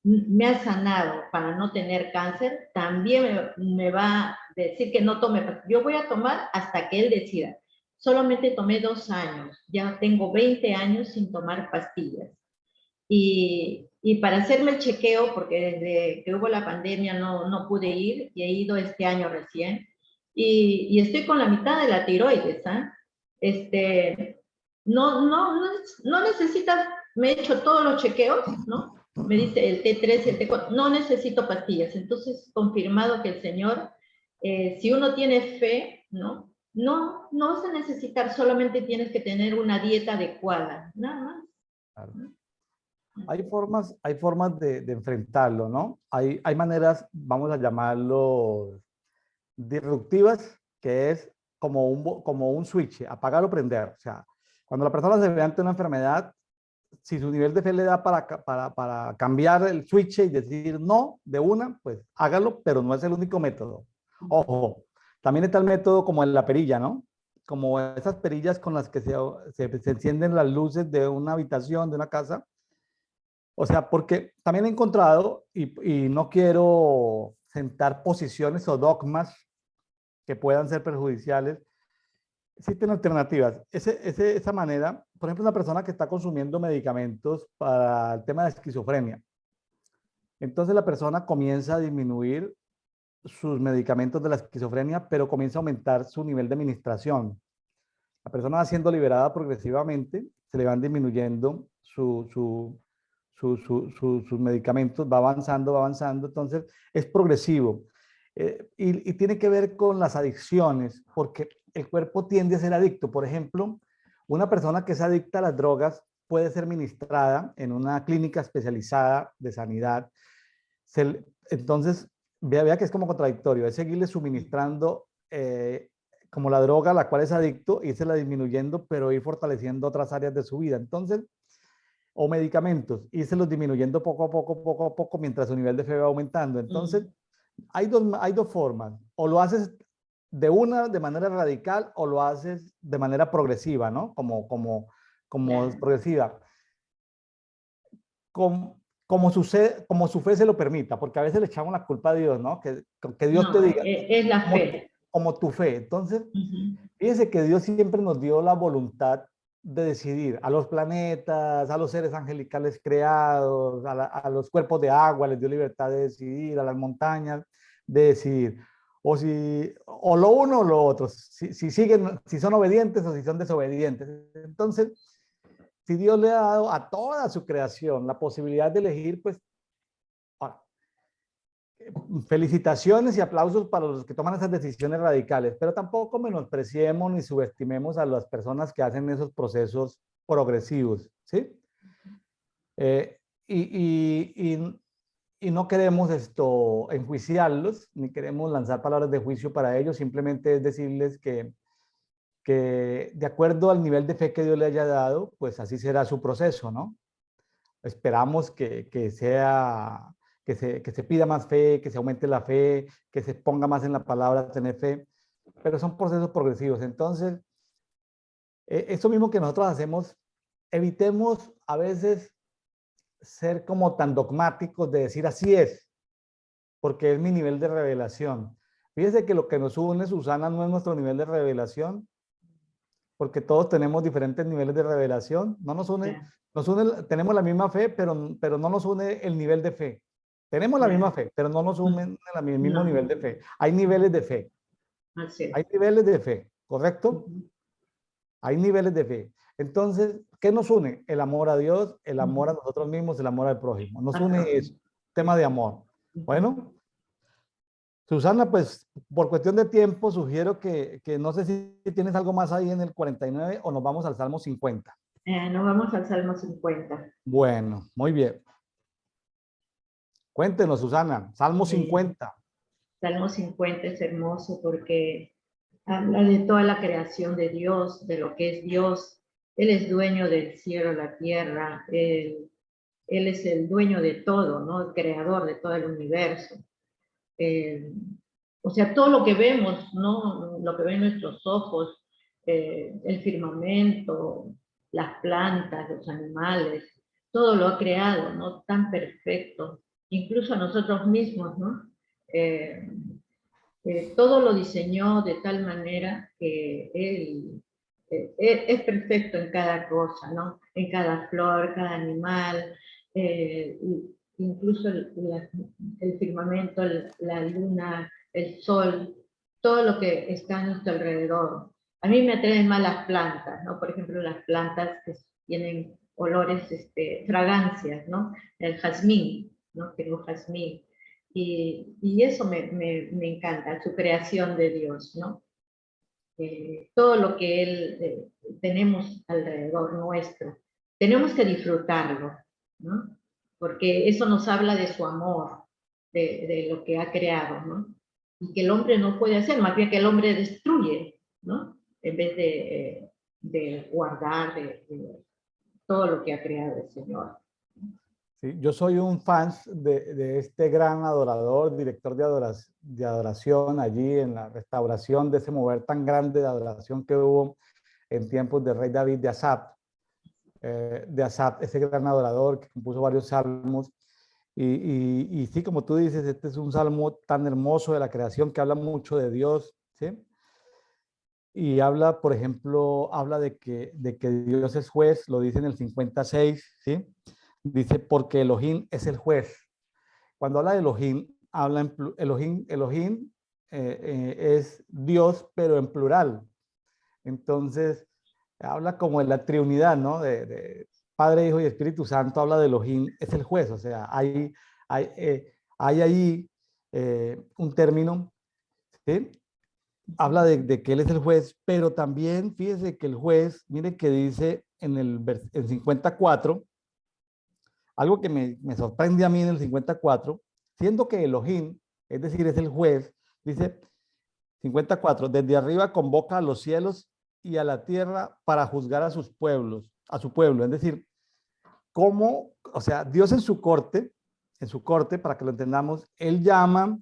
S2: me ha sanado para no tener cáncer, también me va a decir que no tome pastillas. Yo voy a tomar hasta que Él decida. Solamente tomé 2 años, ya tengo 20 años sin tomar pastillas. Y para hacerme el chequeo, porque desde que hubo la pandemia no pude ir, y he ido este año recién, y estoy con la mitad de la tiroides, ¿ah? No necesitas, me he hecho todos los chequeos, ¿no? Me dice el T3, el T4, no necesito pastillas. Entonces, confirmado que el Señor, si uno tiene fe, ¿no? No vas a necesitar, solamente tienes que tener una dieta adecuada, nada más.
S1: Claro.
S2: ¿No?
S1: Hay formas de enfrentarlo, ¿no? Hay maneras, vamos a llamarlo, disruptivas, que es como un switch, apagar o prender. O sea, cuando la persona se ve ante una enfermedad, si su nivel de fe le da para cambiar el switch y decir no de una, pues hágalo, pero no es el único método. Ojo, también está el método como en la perilla, ¿no? Como esas perillas con las que se encienden las luces de una habitación, de una casa. O sea, porque también he encontrado, y no quiero sentar posiciones o dogmas que puedan ser perjudiciales, existen alternativas. Esa manera, por ejemplo, una persona que está consumiendo medicamentos para el tema de esquizofrenia. Entonces la persona comienza a disminuir sus medicamentos de la esquizofrenia, pero comienza a aumentar su nivel de administración. La persona va siendo liberada progresivamente, se le van disminuyendo sus medicamentos, va avanzando, entonces es progresivo. Y tiene que ver con las adicciones, porque el cuerpo tiende a ser adicto. Por ejemplo, una persona que es adicta a las drogas puede ser ministrada en una clínica especializada de sanidad. Entonces, vea que es como contradictorio, es seguirle suministrando como la droga a la cual es adicto, irse disminuyendo, pero ir fortaleciendo otras áreas de su vida. Entonces, o medicamentos, irselos disminuyendo poco a poco, mientras su nivel de fe va aumentando. Entonces, hay dos formas. O lo haces de manera radical, o lo haces de manera progresiva, ¿no? Como
S2: Claro.
S1: progresiva. Como su fe se lo permita, porque a veces le echamos la culpa a Dios, ¿no? Que Dios te
S2: No,
S1: diga,
S2: es la fe.
S1: como tu fe. Entonces,
S2: Ujú.
S1: fíjense que Dios siempre nos dio la voluntad de decidir. A los planetas, a los seres angelicales creados, a los cuerpos de agua les dio libertad de decidir, a las montañas de decidir. O lo uno o lo otro, si son obedientes o si son desobedientes. Entonces, si Dios le ha dado a toda su creación la posibilidad de elegir, pues ahora, felicitaciones y aplausos para los que toman esas decisiones radicales, pero tampoco menospreciemos ni subestimemos a las personas que hacen esos procesos progresivos, ¿sí? Eh, y, y, y no queremos enjuiciarlos, ni queremos lanzar palabras de juicio para ellos, simplemente es decirles que de acuerdo al nivel de fe que Dios le haya dado, pues así será su proceso, ¿no? Esperamos que se pida más fe, que se aumente la fe, que se ponga más en la palabra tener fe, pero son procesos progresivos. Entonces, eso mismo que nosotros hacemos, evitemos a veces ser como tan dogmáticos de decir así es, porque es mi nivel de revelación. Fíjese que lo que nos une, Susana, no es nuestro nivel de revelación, porque todos tenemos diferentes niveles de revelación. No
S2: Ya,
S1: nos une, tenemos la misma fe, pero no nos une el nivel de fe. Tenemos la misma
S2: ya.
S1: fe, pero no nos une el mismo
S2: No,
S1: nivel de fe. Hay niveles de fe.
S2: así
S1: Hay
S2: es.
S1: niveles de fe, ¿correcto?
S2: Ujú,
S1: Hay niveles de fe. Entonces, ¿qué nos une? El amor a Dios, el amor a
S2: ujú.
S1: nosotros mismos, el amor al prójimo. Nos
S2: Al
S1: une eso,
S2: prójimo.
S1: tema de amor.
S2: Ujú.
S1: Bueno, Susana, pues por cuestión de tiempo, sugiero que no sé si tienes algo más ahí en el 49 o nos vamos al Salmo 50.
S2: Nos vamos al Salmo 50.
S1: Bueno, muy bien. Cuéntenos, Susana, Salmo
S2: Eh,
S1: 50.
S2: Salmo 50 es hermoso porque habla de toda la creación de Dios, de lo que es Dios. Él es dueño del cielo, la tierra. Él es el dueño de todo, ¿no? El creador de todo el universo. Eh, o sea, todo lo que vemos, ¿no? Lo que ven nuestros ojos, el firmamento, las plantas, los animales, todo lo ha creado, ¿no? Tan perfecto, incluso a nosotros mismos, ¿no? Eh, todo lo diseñó de tal manera que él es perfecto en cada cosa, ¿no? En cada flor, cada animal, eh, incluso el firmamento, la luna, el sol, todo lo que está a nuestro alrededor. A mí me atraen más las plantas, ¿no? Por ejemplo, las plantas que tienen olores, fragancias, ¿no? El jazmín, ¿no? Tengo jazmín. Y eso me encanta, su creación de Dios, ¿no? Todo lo que Él tenemos alrededor nuestro, tenemos que disfrutarlo, ¿no? Porque eso nos habla de su amor, de lo que ha creado, ¿no? Y que el hombre no puede hacer, más bien que el hombre destruye, ¿no? En vez de guardar de todo lo que ha creado el Señor.
S1: Sí, yo soy un fan de este gran adorador, director de adoración allí en la restauración de ese mover tan grande de adoración que hubo en tiempos del rey David de Asaf, ese gran adorador que compuso varios salmos. Y sí, como tú dices, este es un salmo tan hermoso de la creación que habla mucho de Dios, ¿sí? Y habla, por ejemplo, habla de que Dios es juez, lo dice en el 56, ¿sí? Dice, porque Elohim es el juez. Cuando habla de Elohim, habla en Elohim es Dios, pero en plural. Entonces, habla como de la Trinidad, ¿no? De Padre, Hijo y Espíritu Santo, habla de Elohim, es el juez. O sea, hay ahí un término, ¿sí? Habla de que Él es el juez, pero también fíjese que el juez, mire que dice en 54, algo que me sorprende a mí en el 54, siendo que Elohim, es decir, es el juez, dice 54, desde arriba convoca a los cielos y a la tierra para juzgar a sus pueblos, a su pueblo. Es decir, cómo, o sea, Dios en su corte, para que lo entendamos, él llama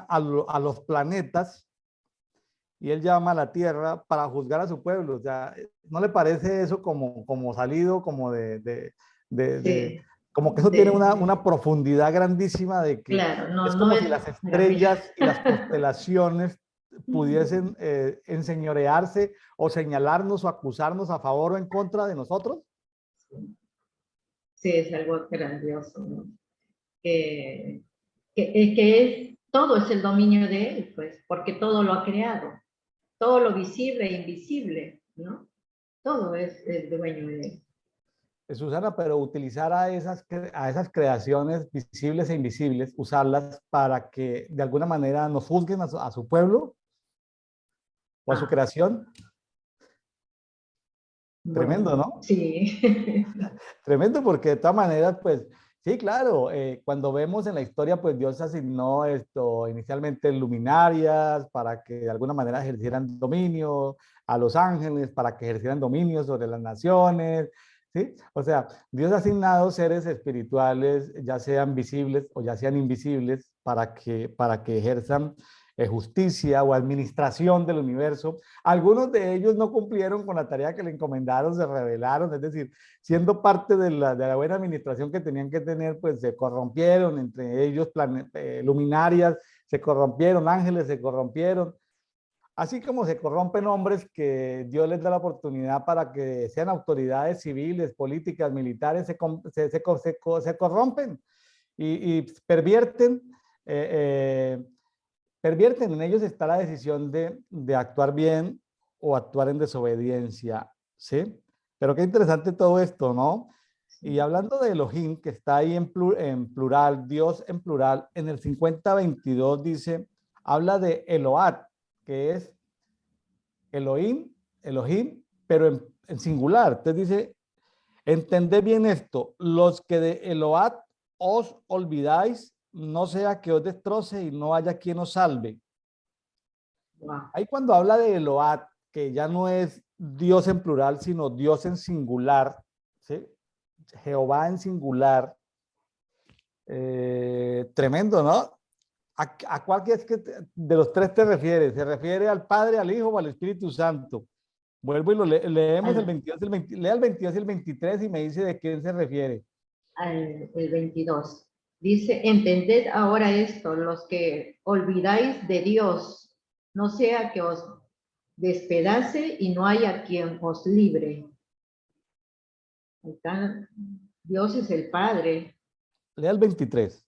S1: a los planetas y él llama a la tierra para juzgar a su pueblo. O sea, ¿no le parece eso como salido, como
S2: Sí,
S1: como que eso tiene una profundidad grandísima de que
S2: claro,
S1: es
S2: no, no
S1: como
S2: es
S1: si las
S2: para mí.
S1: estrellas y las constelaciones pudiesen enseñorearse o señalarnos o acusarnos a favor o en contra de nosotros?
S2: Sí, es algo grandioso, ¿no? Que, todo es el dominio de él, pues, porque todo lo ha creado, todo lo visible e invisible, ¿no? Todo es el dueño de él.
S1: Susana, pero utilizar a esas creaciones visibles e invisibles, usarlas para que de alguna manera nos juzguen a su pueblo o a su
S2: Ah,
S1: creación, tremendo,
S2: bueno,
S1: ¿no?
S2: sí.
S1: Tremendo porque de todas maneras, pues sí, claro, cuando vemos en la historia, pues Dios asignó esto inicialmente luminarias para que de alguna manera ejercieran dominio, a los ángeles para que ejercieran dominio sobre las naciones, ¿sí? O sea, Dios ha asignado seres espirituales, ya sean visibles o ya sean invisibles, para que ejerzan justicia o administración del universo. Algunos de ellos no cumplieron con la tarea que le encomendaron, se rebelaron, es decir, siendo parte de la buena administración que tenían que tener, pues se corrompieron, entre ellos luminarias se corrompieron, ángeles se corrompieron. Así como se corrompen hombres que Dios les da la oportunidad para que sean autoridades civiles, políticas, militares, se corrompen y pervierten, pervierten. En ellos está la decisión de actuar bien o actuar en desobediencia, ¿sí? Pero qué interesante todo esto, ¿no? Y hablando de Elohim, que está ahí en plural, Dios en plural, en el 5022 dice, habla de Eloat, que es Elohim, Elohim, pero en singular. Entonces dice, entended bien esto, los que de Eloat os olvidáis, no sea que os destroce y no haya quien os salve.
S2: Wow.
S1: Ahí cuando habla de Eloat, que ya no es Dios en plural, sino Dios en singular, ¿sí? Jehová en singular, tremendo, ¿no? ¿A cuál es que de los tres te refieres? ¿Se refiere al Padre, al Hijo o al Espíritu Santo? Vuelvo y leemos el 22, lea el 22 y el 23 y me dice de quién se refiere.
S2: El 22. Dice, entended ahora esto, los que olvidáis de Dios, no sea que os despedace y no haya quien os libre. Acá, Dios es el Padre.
S1: Lea el 23.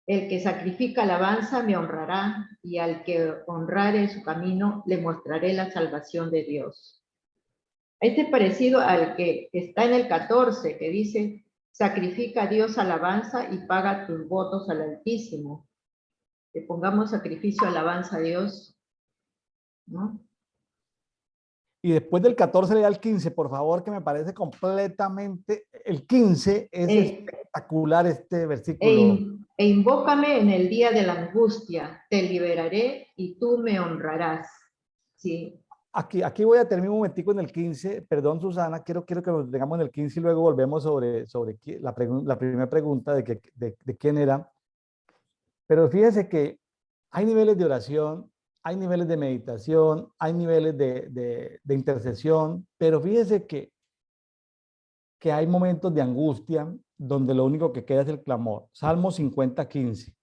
S2: El que sacrifica alabanza me honrará, y al que honrare su camino le mostraré la salvación de Dios. Este es parecido al que está en el 14, que dice, sacrifica a Dios alabanza y paga tus votos al Altísimo. Que pongamos sacrificio, alabanza a Dios, ¿no?
S1: Y después del 14 lea el 15, por favor, que me parece completamente, el 15 es espectacular este versículo.
S2: Invócame en el día de la angustia, te liberaré y tú me honrarás. Sí.
S1: Aquí voy a terminar un momentico en el 15, perdón Susana, quiero que nos tengamos en el 15 y luego volvemos sobre la primera pregunta de quién era. Pero fíjese que hay niveles de oración, hay niveles de meditación, hay niveles de intercesión, pero fíjese que hay momentos de angustia donde lo único que queda es el clamor. Salmo 50:15.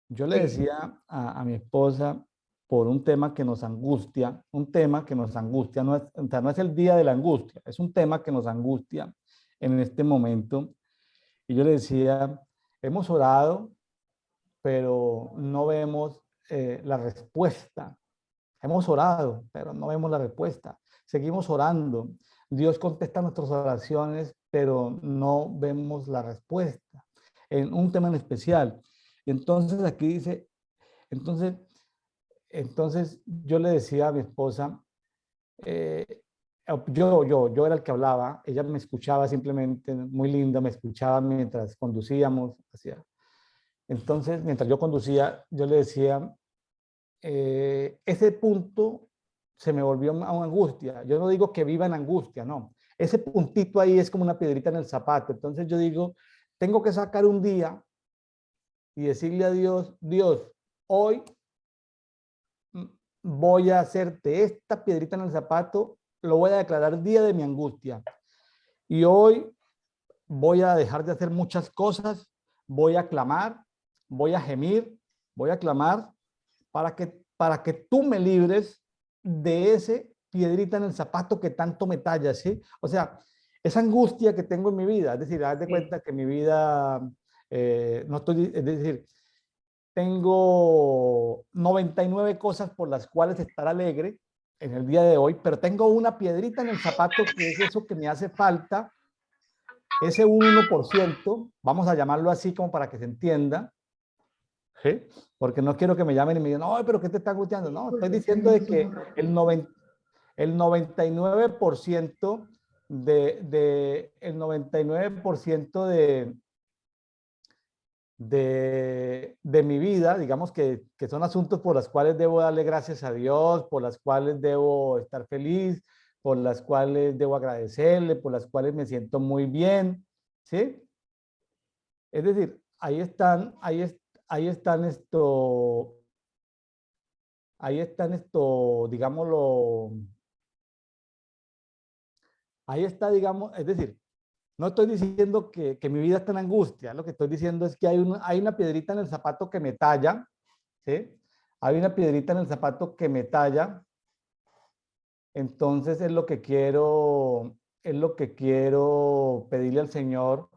S1: Yo le decía a mi esposa por un tema que nos angustia, no es, o sea, no es el día de la angustia, es un tema que nos angustia en este momento. Y yo le decía, hemos orado, pero no vemos la respuesta. Hemos orado, pero no vemos la respuesta. Seguimos orando. Dios contesta nuestras oraciones, pero no vemos la respuesta en un tema en especial. Y entonces aquí dice, entonces, entonces yo le decía a mi esposa, yo era el que hablaba, ella me escuchaba simplemente, muy linda, me escuchaba mientras conducíamos. Entonces, mientras yo conducía, yo le decía, ese punto se me volvió a una angustia. Yo no digo que viva en angustia, no. Ese puntito ahí es como una piedrita en el zapato. Entonces yo digo, tengo que sacar un día y decirle a Dios, Dios, hoy voy a hacerte esta piedrita en el zapato, lo voy a declarar día de mi angustia. Y hoy voy a dejar de hacer muchas cosas, voy a clamar, voy a gemir, voy a clamar para que tú me libres de ese piedrita en el zapato que tanto me talla, ¿sí? O sea, esa angustia que tengo en mi vida, es decir, haz de cuenta que mi vida, no estoy, es decir, tengo 99 cosas por las cuales estar alegre en el día de hoy, pero tengo una piedrita en el zapato que es eso que me hace falta, ese 1%, vamos a llamarlo así como para que se entienda, ¿sí? Porque no quiero que me llamen y me digan, no, pero ¿qué te está angustiando? No, estoy diciendo de que el 99% el 99% de mi vida, digamos que son asuntos por los cuales debo darle gracias a Dios, por las cuales debo estar feliz, por las cuales debo agradecerle, por las cuales me siento muy bien, ¿sí? Es decir, ahí están ahí están esto, digámoslo, ahí está, digamos, es decir, no estoy diciendo que mi vida está en angustia, lo que estoy diciendo es que hay una piedrita en el zapato que me talla, ¿sí? Hay una piedrita en el zapato que me talla, entonces es lo que quiero pedirle al Señor,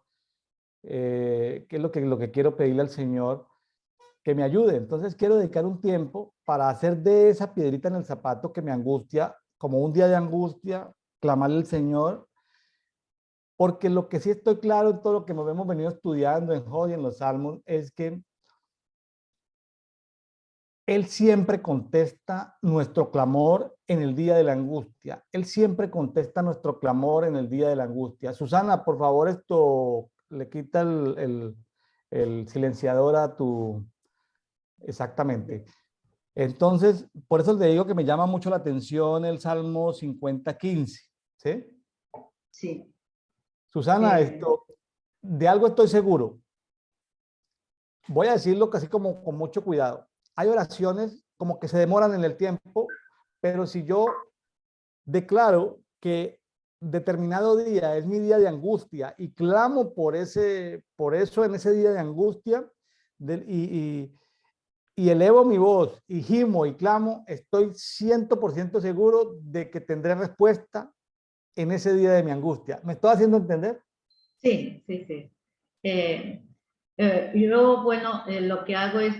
S1: ¿qué es lo que quiero pedirle al Señor? Que me ayude. Entonces quiero dedicar un tiempo para hacer de esa piedrita en el zapato que me angustia, como un día de angustia, clamarle al Señor, porque lo que sí estoy claro en todo lo que nos hemos venido estudiando en Job y en los Salmos es que Él siempre contesta nuestro clamor en el día de la angustia. Él siempre contesta nuestro clamor en el día de la angustia. Susana, por favor, esto le quita el silenciador a tu... Exactamente. Entonces, por eso le digo que me llama mucho la atención el Salmo 50:15, ¿sí?
S2: Sí.
S1: Susana, esto, de algo estoy seguro. Voy a decirlo casi como con mucho cuidado. Hay oraciones como que se demoran en el tiempo, pero si yo declaro que determinado día es mi día de angustia y clamo por eso en ese día de angustia y elevo mi voz y gimo y clamo, estoy 100% seguro de que tendré respuesta en ese día de mi angustia. ¿Me estoy haciendo entender?
S2: Sí, sí, sí. Yo, bueno, lo que hago es,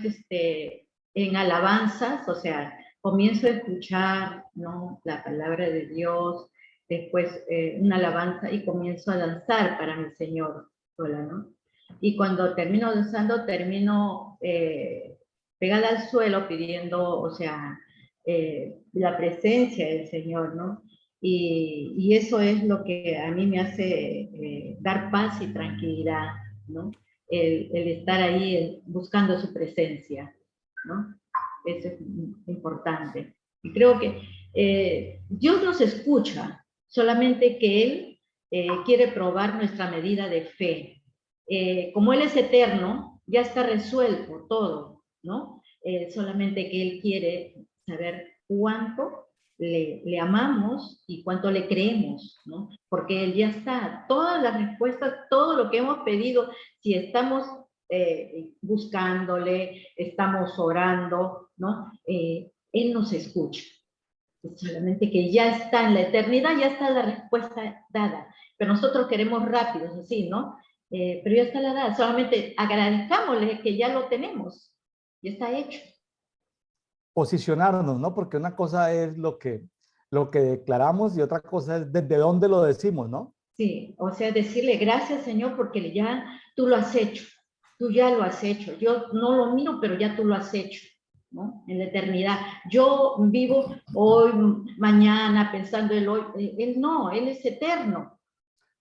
S2: en alabanzas, o sea, comienzo a escuchar, ¿no? La palabra de Dios, después una alabanza y comienzo a danzar para mi Señor sola, ¿no? Y cuando termino danzando, termino pegada al suelo pidiendo, o sea, la presencia del Señor, ¿no? Y eso es lo que a mí me hace dar paz y tranquilidad, ¿no? El estar ahí buscando su presencia, ¿no? Eso es importante. Y creo que Dios nos escucha, solamente que Él quiere probar nuestra medida de fe. Como Él es eterno, ya está resuelto todo, ¿no? Solamente que Él quiere saber cuánto le amamos y cuánto le creemos, ¿no? Porque Él ya está, todas las respuestas, todo lo que hemos pedido, si estamos buscándole, estamos orando, ¿no? Él nos escucha. Solamente que ya está en la eternidad, ya está la respuesta dada. Pero nosotros queremos rápidos, así, ¿no? Pero ya está la dada. Solamente agradezcámosle que ya lo tenemos. Ya está hecho.
S1: Posicionarnos, ¿no? Porque una cosa es lo que declaramos y otra cosa es desde dónde lo decimos, ¿no?
S2: Sí, o sea, decirle gracias, Señor, porque ya tú lo has hecho. Tú ya lo has hecho. Yo no lo miro, pero ya tú lo has hecho, ¿no? En la eternidad. Yo vivo hoy, mañana, pensando en hoy. Él no, Él es eterno,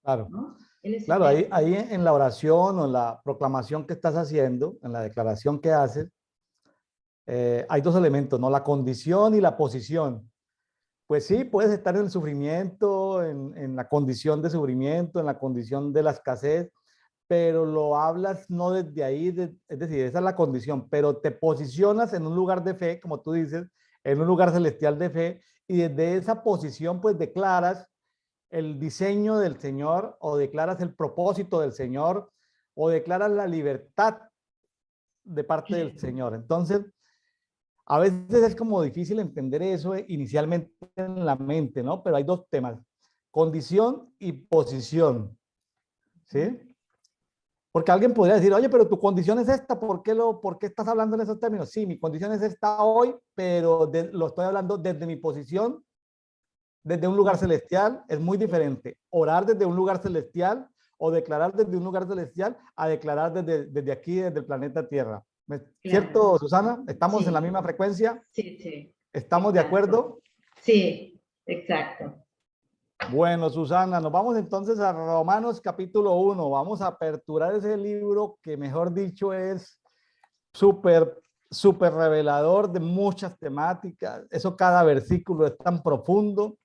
S1: Claro.
S2: ¿no? Él es
S1: Claro,
S2: eterno.
S1: ahí en la oración o en la proclamación que estás haciendo, en la declaración que haces, hay dos elementos, ¿no? La condición y la posición. Pues sí, puedes estar en el sufrimiento, en la condición de sufrimiento, en la condición de la escasez, pero lo hablas no desde ahí, es decir, esa es la condición, pero te posicionas en un lugar de fe, como tú dices, en un lugar celestial de fe, y desde esa posición pues declaras el diseño del Señor o declaras el propósito del Señor o declaras la libertad de parte del Señor. Entonces, a veces es como difícil entender eso inicialmente en la mente, ¿no? Pero hay dos temas, condición y posición, ¿sí? Porque alguien podría decir, oye, pero tu condición es esta, ¿por qué estás hablando en esos términos? Sí, mi condición es esta hoy, pero lo estoy hablando desde mi posición, desde un lugar celestial, es muy diferente. Orar desde un lugar celestial o declarar desde un lugar celestial a declarar desde aquí, desde el planeta Tierra.
S2: Claro.
S1: ¿Cierto, Susana? ¿Estamos en la
S2: Sí,
S1: misma frecuencia?
S2: sí, sí.
S1: ¿Estamos de
S2: Exacto.
S1: acuerdo?
S2: Sí, exacto.
S1: Bueno, Susana, nos vamos entonces a Romanos capítulo 1. Vamos a aperturar ese libro que, mejor dicho, es súper, súper revelador de muchas temáticas. Eso, cada versículo es tan profundo.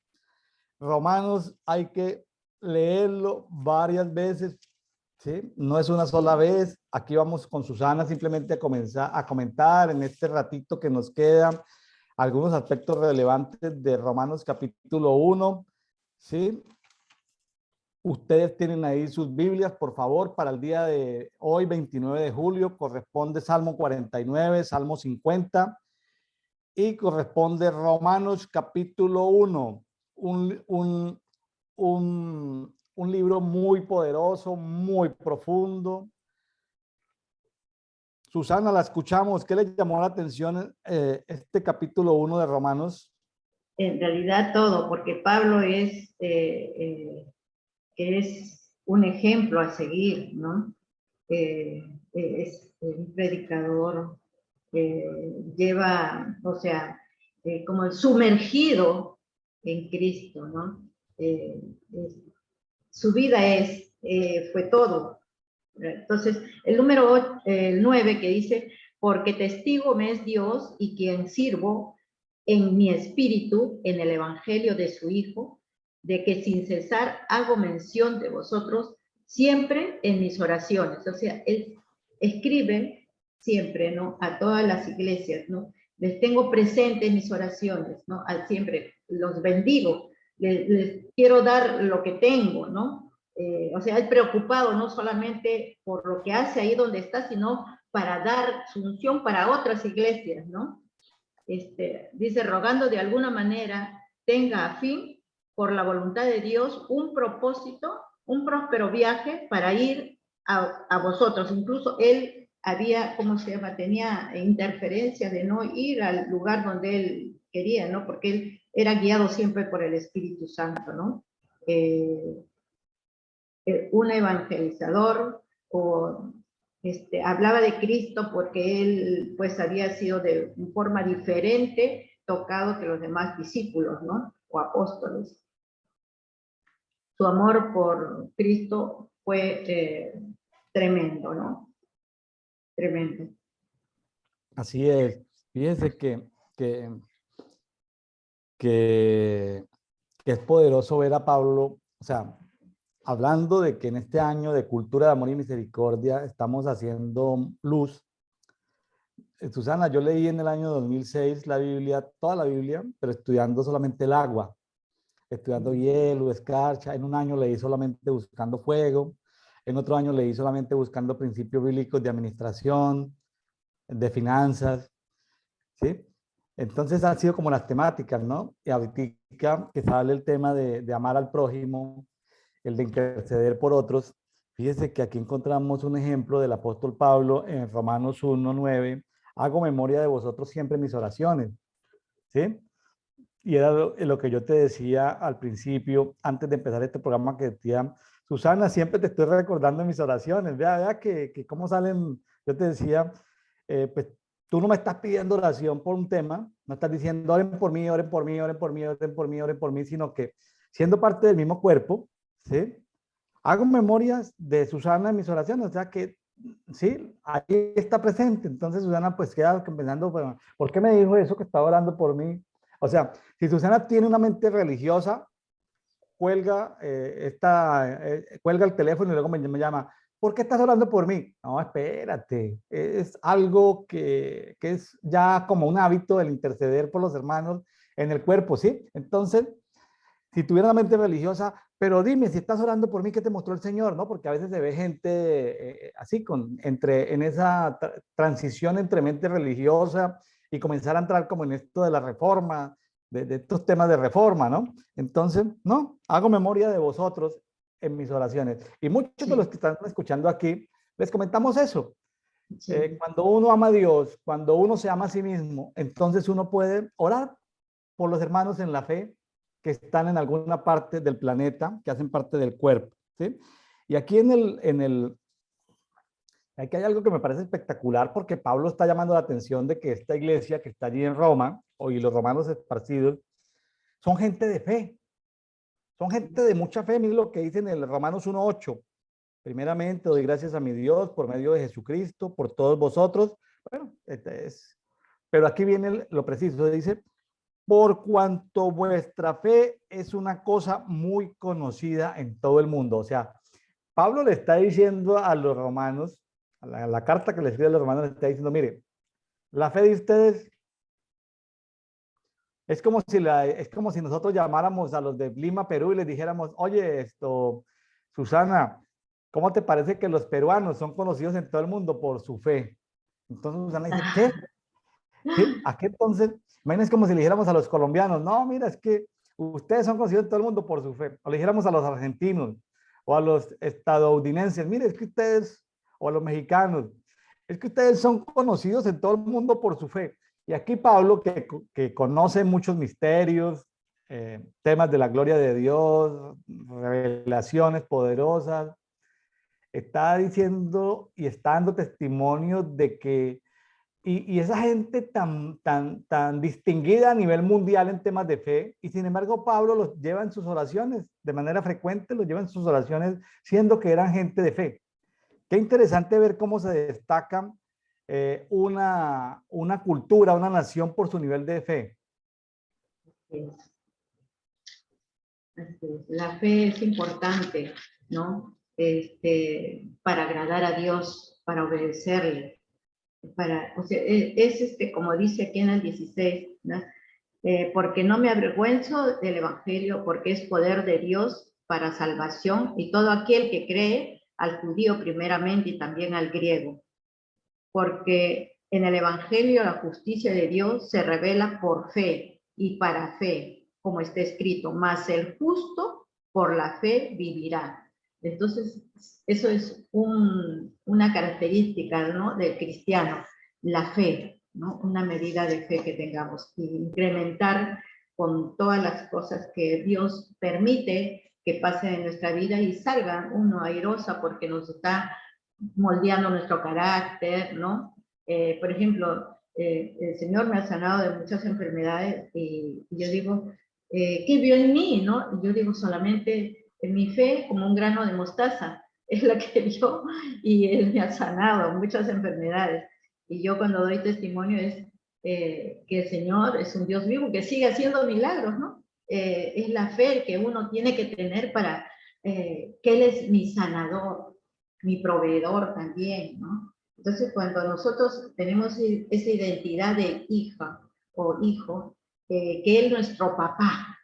S1: Romanos hay que leerlo varias veces, ¿sí? No es una sola vez. Aquí vamos con Susana simplemente a comenzar a comentar en este ratito que nos queda, algunos aspectos relevantes de Romanos capítulo 1, ¿sí? Ustedes tienen ahí sus Biblias, por favor, para el día de hoy, 29 de julio, corresponde Salmo 49, Salmo 50 y corresponde Romanos capítulo 1, un libro muy poderoso, muy profundo. Susana, la escuchamos. ¿Qué le llamó la atención este capítulo 1 de Romanos?
S2: En realidad todo, porque Pablo es un ejemplo a seguir, ¿no? Es un predicador, lleva, o sea, como sumergido en Cristo, ¿no? Eh, su vida fue todo. Entonces, el 9 que dice, porque testigo me es Dios y quien sirvo en mi espíritu, en el evangelio de su Hijo, de que sin cesar hago mención de vosotros siempre en mis oraciones. O sea, él escribe siempre, ¿no? A todas las iglesias, ¿no? Les tengo presentes mis oraciones, ¿no? Siempre los bendigo, les quiero dar lo que tengo, ¿no? O sea, es preocupado no solamente por lo que hace ahí donde está, sino para dar su unción para otras iglesias, ¿no? Dice, rogando de alguna manera tenga a fin, por la voluntad de Dios, un propósito, un próspero viaje para ir a vosotros. Incluso él había, ¿cómo se llama? Tenía interferencia de no ir al lugar donde él quería, ¿no? Porque él era guiado siempre por el Espíritu Santo, ¿no? Un evangelizador, o hablaba de Cristo porque él pues había sido de forma diferente tocado que los demás discípulos, ¿no? O apóstoles. Su amor por Cristo fue tremendo, ¿no? Tremendo.
S1: Así es. Fíjense que, que es poderoso ver a Pablo, o sea, hablando de que en este año de cultura de amor y misericordia estamos haciendo luz. Susana, yo leí en el año 2006 la Biblia, toda la Biblia, pero estudiando solamente el agua, estudiando hielo, escarcha. En un año leí solamente buscando fuego, en otro año leí solamente buscando principios bíblicos de administración, de finanzas, ¿sí? Entonces han sido como las temáticas, ¿no? Y ahorita que sale el tema de amar al prójimo, el de interceder por otros. Fíjese que aquí encontramos un ejemplo del apóstol Pablo en Romanos 1:9. Hago memoria de vosotros siempre en mis oraciones, ¿sí? Y era lo que yo te decía al principio, antes de empezar este programa, que decía, Susana, siempre te estoy recordando en mis oraciones. Vea que cómo salen, yo te decía, pues tú no me estás pidiendo oración por un tema, no estás diciendo oren por mí, oren por mí, oren por mí, oren por mí, oren por mí, sino que siendo parte del mismo cuerpo, ¿sí? Hago memorias de Susana en mis oraciones, o sea que sí, ahí está presente. Entonces Susana pues queda pensando, bueno, ¿por qué me dijo eso que estaba orando por mí? O sea, si Susana tiene una mente religiosa, cuelga el teléfono y luego me llama, ¿por qué estás orando por mí? No, espérate, es algo que es ya como un hábito el interceder por los hermanos en el cuerpo, ¿sí? Entonces, si tuviera una mente religiosa, pero dime, si estás orando por mí, ¿qué te mostró el Señor? ¿No? Porque a veces se ve gente así, en esa transición entre mente religiosa y comenzar a entrar como en esto de la reforma, de estos temas de reforma, ¿no? Entonces, no, hago memoria de vosotros en mis oraciones. Y muchos de los que están escuchando aquí, les comentamos eso.
S2: Sí.
S1: Cuando uno ama a Dios, cuando uno se ama a sí mismo, entonces uno puede orar por los hermanos en la fe que están en alguna parte del planeta, que hacen parte del cuerpo, ¿sí? Y aquí aquí hay algo que me parece espectacular, porque Pablo está llamando la atención de que esta iglesia que está allí en Roma, y los romanos esparcidos, son gente de fe, son gente de mucha fe. Miren lo que dice en el Romanos 1:8. Primeramente doy gracias a mi Dios por medio de Jesucristo, por todos vosotros. Bueno, pero aquí viene lo preciso, dice, por cuanto vuestra fe es una cosa muy conocida en todo el mundo. O sea, Pablo le está diciendo a los romanos, a la carta que le escribe a los romanos, le está diciendo, mire, la fe de ustedes es como si nosotros llamáramos a los de Lima, Perú, y les dijéramos, oye, Susana, ¿cómo te parece que los peruanos son conocidos en todo el mundo por su fe? Entonces Susana dice, ¿qué? ¿Qué? ¿A qué entonces? Imagínense como si le dijéramos a los colombianos, no, mira, es que ustedes son conocidos en todo el mundo por su fe. O le dijéramos a los argentinos o a los estadounidenses, mire, es que ustedes, o a los mexicanos, es que ustedes son conocidos en todo el mundo por su fe. Y aquí Pablo, que conoce muchos misterios, temas de la gloria de Dios, revelaciones poderosas, está diciendo y está dando testimonio de que y esa gente tan distinguida a nivel mundial en temas de fe, y sin embargo Pablo los lleva en sus oraciones, de manera frecuente los lleva en sus oraciones, siendo que eran gente de fe. Qué interesante ver cómo se destaca una cultura, una nación por su nivel de fe.
S2: La fe es importante, ¿no? Para agradar a Dios, para obedecerle, o sea, como dice aquí en el 16, ¿no? Porque no me avergüenzo del Evangelio, porque es poder de Dios para salvación, y todo aquel que cree, al judío primeramente y también al griego. Porque en el Evangelio la justicia de Dios se revela por fe y para fe, como está escrito, mas el justo por la fe vivirá. Entonces, eso es una característica, ¿no?, del cristiano, la fe, ¿no? Una medida de fe que tengamos, y incrementar con todas las cosas que Dios permite que pasen en nuestra vida y salga uno airosa porque nos está moldeando nuestro carácter, ¿no? Por ejemplo, el Señor me ha sanado de muchas enfermedades y yo digo, ¿qué vio en mí, no? Yo digo solamente en mi fe como un grano de mostaza, es la que vio, y Él me ha sanado muchas enfermedades. Y yo cuando doy testimonio es que el Señor es un Dios vivo, que sigue haciendo milagros, ¿no? Es la fe que uno tiene que tener para que Él es mi sanador, mi proveedor también, ¿no? Entonces, cuando nosotros tenemos esa identidad de hija o hijo, que Él es nuestro papá,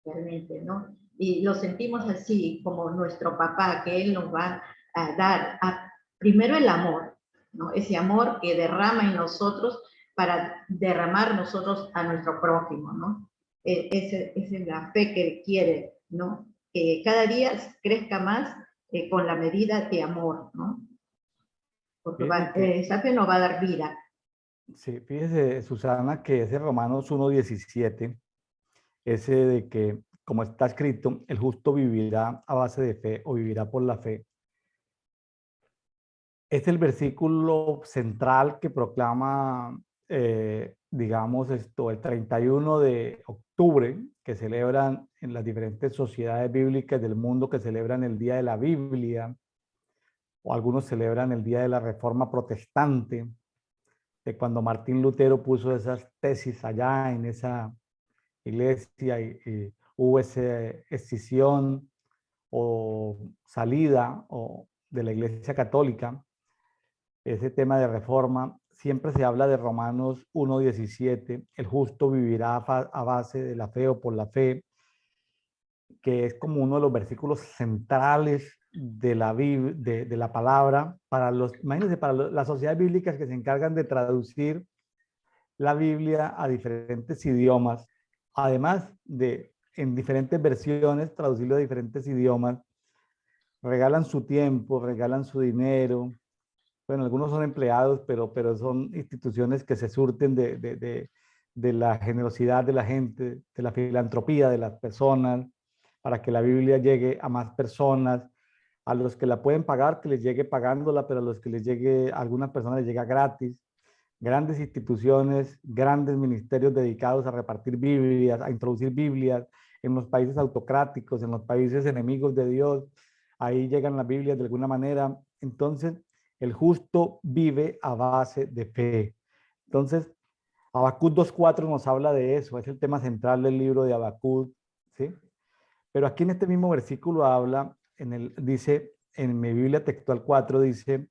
S2: realmente, ¿no? Y lo sentimos así, como nuestro papá, que Él nos va a dar primero el amor, ¿no? Ese amor que derrama en nosotros para derramar nosotros a nuestro prójimo, ¿no? Esa es la fe que Él quiere, ¿no? Que cada día crezca más con la medida de amor, ¿no? Porque esa fe nos va a dar vida.
S1: Sí, fíjese, Susana, que ese Romanos 1:17, ese de que, como está escrito, el justo vivirá a base de fe o vivirá por la fe, es el versículo central que proclama, digamos, el 31 de octubre, que celebran en las diferentes sociedades bíblicas del mundo, que celebran el Día de la Biblia, o algunos celebran el Día de la Reforma Protestante, de cuando Martín Lutero puso esas tesis allá en esa iglesia y hubo esa escisión o salida de la Iglesia Católica, ese tema de reforma. Siempre se habla de Romanos 1:17, el justo vivirá a base de la fe o por la fe, que es como uno de los versículos centrales de la palabra para imagínense, para las sociedades bíblicas que se encargan de traducir la Biblia a diferentes idiomas, además de en diferentes versiones, traducirlo a diferentes idiomas, regalan su tiempo, regalan su dinero. Bueno, algunos son empleados, pero son instituciones que se surten de la generosidad de la gente, de la filantropía de las personas, para que la Biblia llegue a más personas, a los que la pueden pagar, que les llegue pagándola, pero a los que les llegue, a algunas personas les llega gratis. Grandes instituciones, grandes ministerios dedicados a repartir Biblias, a introducir Biblias en los países autocráticos, en los países enemigos de Dios. Ahí llegan las Biblias de alguna manera. Entonces, el justo vive a base de fe. Entonces, Habacuc 2:4 nos habla de eso, es el tema central del libro de Habacuc, ¿sí? Pero aquí en este mismo versículo habla, dice, en mi Biblia textual 4, dice,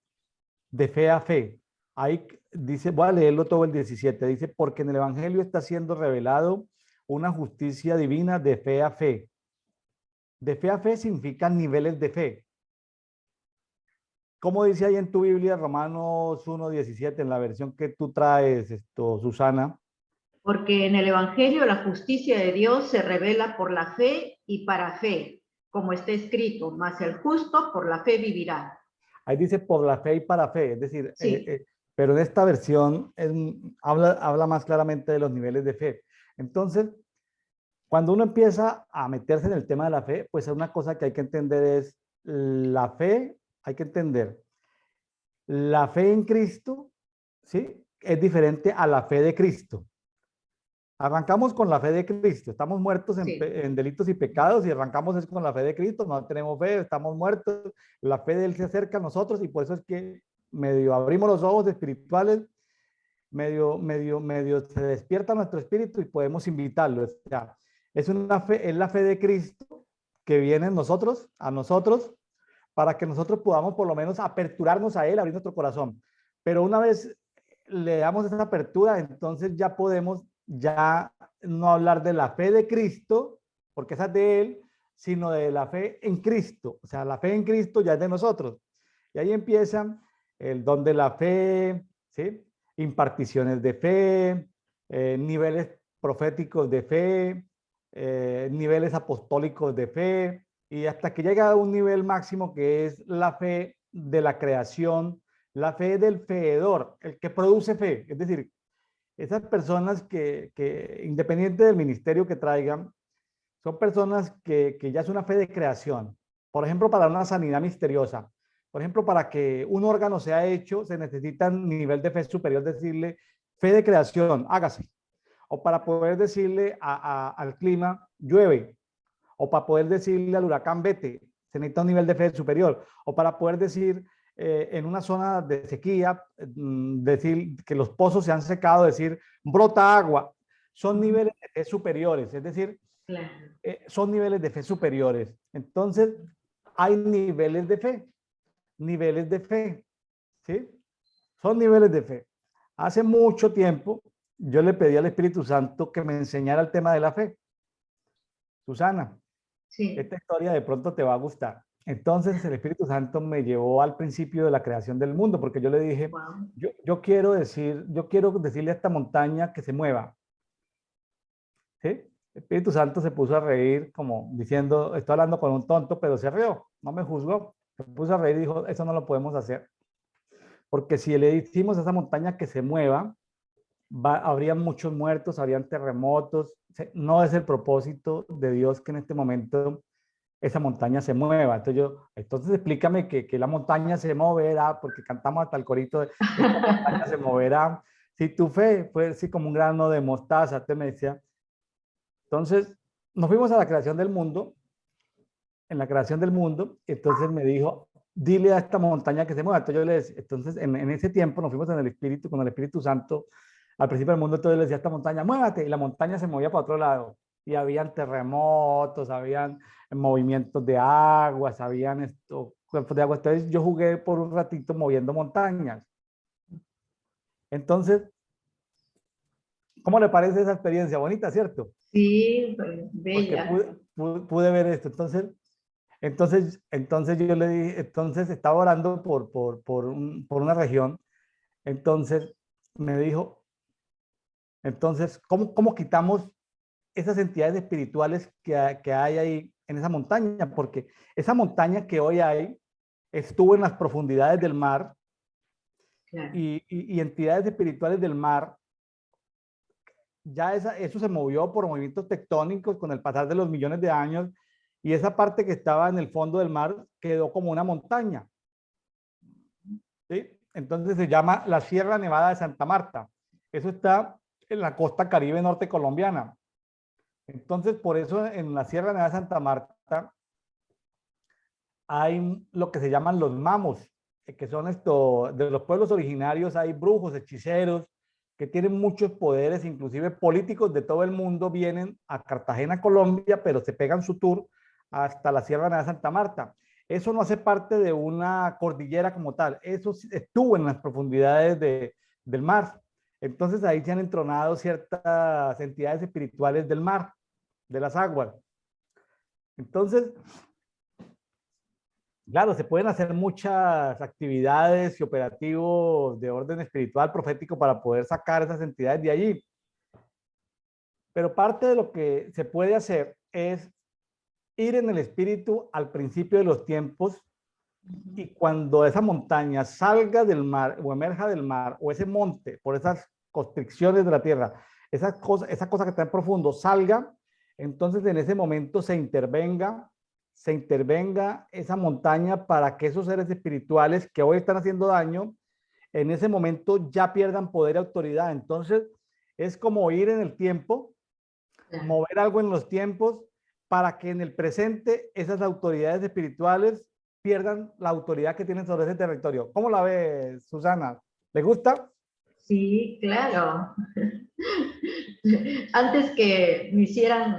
S1: de fe a fe. Ahí dice, voy a leerlo todo el 17, dice, porque en el Evangelio está siendo revelado una justicia divina de fe a fe. De fe a fe significan niveles de fe. ¿Cómo dice ahí en tu Biblia, Romanos 1:17, en la versión que tú traes, Susana?
S2: Porque en el Evangelio la justicia de Dios se revela por la fe y para fe, como está escrito, mas el justo por la fe vivirá.
S1: Ahí dice por la fe y para fe, es decir,
S2: Sí,
S1: pero en esta versión habla más claramente de los niveles de fe. Entonces, cuando uno empieza a meterse en el tema de la fe, pues una cosa que hay que entender es la fe, hay que entender, la fe en Cristo, ¿sí? Es diferente a la fe de Cristo. Arrancamos con la fe de Cristo, estamos muertos
S2: sí,
S1: en delitos y pecados y arrancamos es con la fe de Cristo, no tenemos fe, estamos muertos, la fe de Él se acerca a nosotros y por eso es que medio abrimos los ojos espirituales, medio se despierta nuestro espíritu y podemos invitarlo. O sea, es una fe, es la fe de Cristo que viene en nosotros, a nosotros, para que nosotros podamos por lo menos aperturarnos a Él, abrir nuestro corazón. Pero una vez le damos esa apertura, entonces ya podemos ya no hablar de la fe de Cristo, porque esa es de Él, sino de la fe en Cristo. O sea, la fe en Cristo ya es de nosotros. Y ahí empieza el don de la fe, ¿sí? Imparticiones de fe, niveles proféticos de fe, niveles apostólicos de fe, y hasta que llega a un nivel máximo que es la fe de la creación, la fe del feedor, el que produce fe. Es decir, esas personas que independiente del ministerio que traigan, son personas que ya es una fe de creación. Por ejemplo, para una sanidad misteriosa. Por ejemplo, para que un órgano sea hecho, se necesita un nivel de fe superior, decirle fe de creación, hágase. O para poder decirle al clima, llueve. O para poder decirle al huracán, vete, se necesita un nivel de fe superior. O para poder decir en una zona de sequía, decir que los pozos se han secado, decir brota agua. Son niveles de fe superiores, es decir,
S2: claro.
S1: son niveles de fe superiores. Entonces, hay niveles de fe, ¿sí? Son niveles de fe. Hace mucho tiempo, yo le pedí al Espíritu Santo que me enseñara el tema de la fe. Susana,
S2: Sí,
S1: esta historia de pronto te va a gustar. Entonces, el Espíritu Santo me llevó al principio de la creación del mundo, porque yo le dije,
S2: wow.
S1: yo quiero decirle a esta montaña que se mueva, ¿sí? El Espíritu Santo se puso a reír como diciendo, estoy hablando con un tonto, pero se rió, no me juzgó. Se puso a reír y dijo, eso no lo podemos hacer. Porque si le decimos a esa montaña que se mueva, habría muchos muertos, habrían terremotos. No es el propósito de Dios que en este momento esa montaña se mueva. Entonces explícame que la montaña se moverá, porque cantamos hasta el corito, esta montaña se moverá. Si tu fe fue así como un grano de mostaza, te me decía. Entonces, nos fuimos a la creación del mundo, en la creación del mundo, entonces me dijo, dile a esta montaña que se mueva. Entonces, entonces en ese tiempo nos fuimos en el Espíritu, con el Espíritu Santo, al principio del mundo, entonces le decía a esta montaña, muévate, y la montaña se movía para otro lado. Y habían terremotos, habían movimientos de aguas, habían cuerpos de agua. Entonces yo jugué por un ratito moviendo montañas. Entonces, ¿cómo le parece esa experiencia? Bonita, ¿cierto?
S2: Sí,
S1: Porque
S2: bella.
S1: pude ver esto. Entonces yo le dije, entonces estaba orando por una región. Entonces me dijo, entonces, ¿cómo quitamos esas entidades espirituales que hay ahí en esa montaña? Porque esa montaña que hoy hay estuvo en las profundidades del mar
S2: Claro.
S1: y entidades espirituales del mar, ya eso se movió por movimientos tectónicos con el pasar de los millones de años y esa parte que estaba en el fondo del mar quedó como una montaña. ¿Sí? Entonces se llama la Sierra Nevada de Santa Marta. Eso está en la costa caribe norte colombiana. Entonces, por eso en la Sierra Nevada de Santa Marta hay lo que se llaman los mamos, que son de los pueblos originarios, hay brujos, hechiceros, que tienen muchos poderes, inclusive políticos de todo el mundo vienen a Cartagena, Colombia, pero se pegan su tour hasta la Sierra Nevada de Santa Marta. Eso no hace parte de una cordillera como tal, eso estuvo en las profundidades del mar. Entonces ahí se han entronado ciertas entidades espirituales del mar, de las aguas. Entonces, claro, se pueden hacer muchas actividades y operativos de orden espiritual profético para poder sacar esas entidades de allí. Pero parte de lo que se puede hacer es ir en el espíritu al principio de los tiempos, y cuando esa montaña salga del mar o emerja del mar, o ese monte por esas constricciones de la tierra, esa cosa que está en profundo salga, entonces en ese momento se intervenga esa montaña para que esos seres espirituales que hoy están haciendo daño, en ese momento ya pierdan poder y autoridad. Entonces es como ir en el tiempo, mover algo en los tiempos para que en el presente esas autoridades espirituales pierdan la autoridad que tienen sobre ese territorio. ¿Cómo la ves, Susana? ¿Le gusta?
S2: Sí, claro. Antes que me hicieran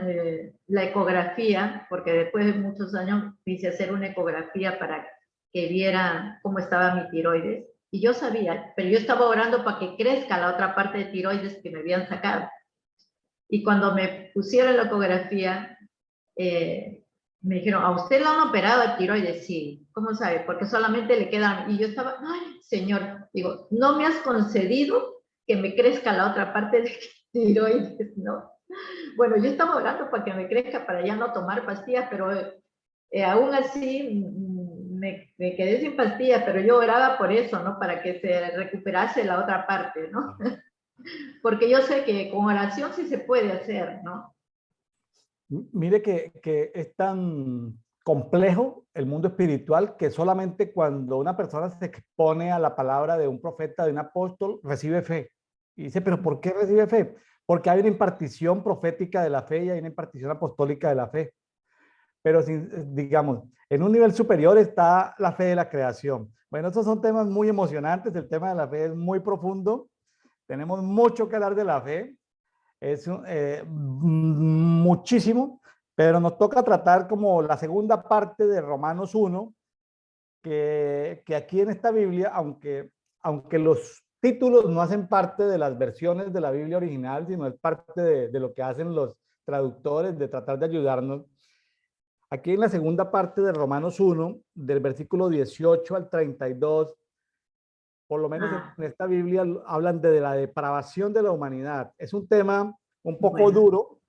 S2: la ecografía, porque después de muchos años me hice hacer una ecografía para que vieran cómo estaba mi tiroides, y yo sabía, pero yo estaba orando para que crezca la otra parte de tiroides que me habían sacado. Y cuando me pusieron la ecografía, me dijeron, ¿a usted le han operado de tiroides? Sí. ¿Cómo sabe? Porque solamente le quedan, y yo estaba, ay, señor, digo, no me has concedido que me crezca la otra parte de tiroides, ¿no? Bueno, yo estaba orando para que me crezca, para ya no tomar pastillas, pero aún así me quedé sin pastillas, pero yo oraba por eso, ¿no? Para que se recuperase la otra parte, ¿no? Porque yo sé que con oración sí se puede hacer, ¿no?
S1: Mire que es tan complejo el mundo espiritual que solamente cuando una persona se expone a la palabra de un profeta, de un apóstol, recibe fe. Y dice, ¿pero por qué recibe fe? Porque hay una impartición profética de la fe y hay una impartición apostólica de la fe. Pero, digamos, en un nivel superior está la fe de la creación. Bueno, estos son temas muy emocionantes. El tema de la fe es muy profundo. Tenemos mucho que hablar de la fe. Es muchísimo, pero nos toca tratar como la segunda parte de Romanos 1, que aquí en esta Biblia, aunque los títulos no hacen parte de las versiones de la Biblia original, sino es parte de lo que hacen los traductores, de tratar de ayudarnos. Aquí en la segunda parte de Romanos 1, del versículo 18 al 32, por lo menos
S2: Ah,
S1: en esta Biblia hablan de la depravación de la humanidad. Es un tema un poco
S2: bueno,
S1: duro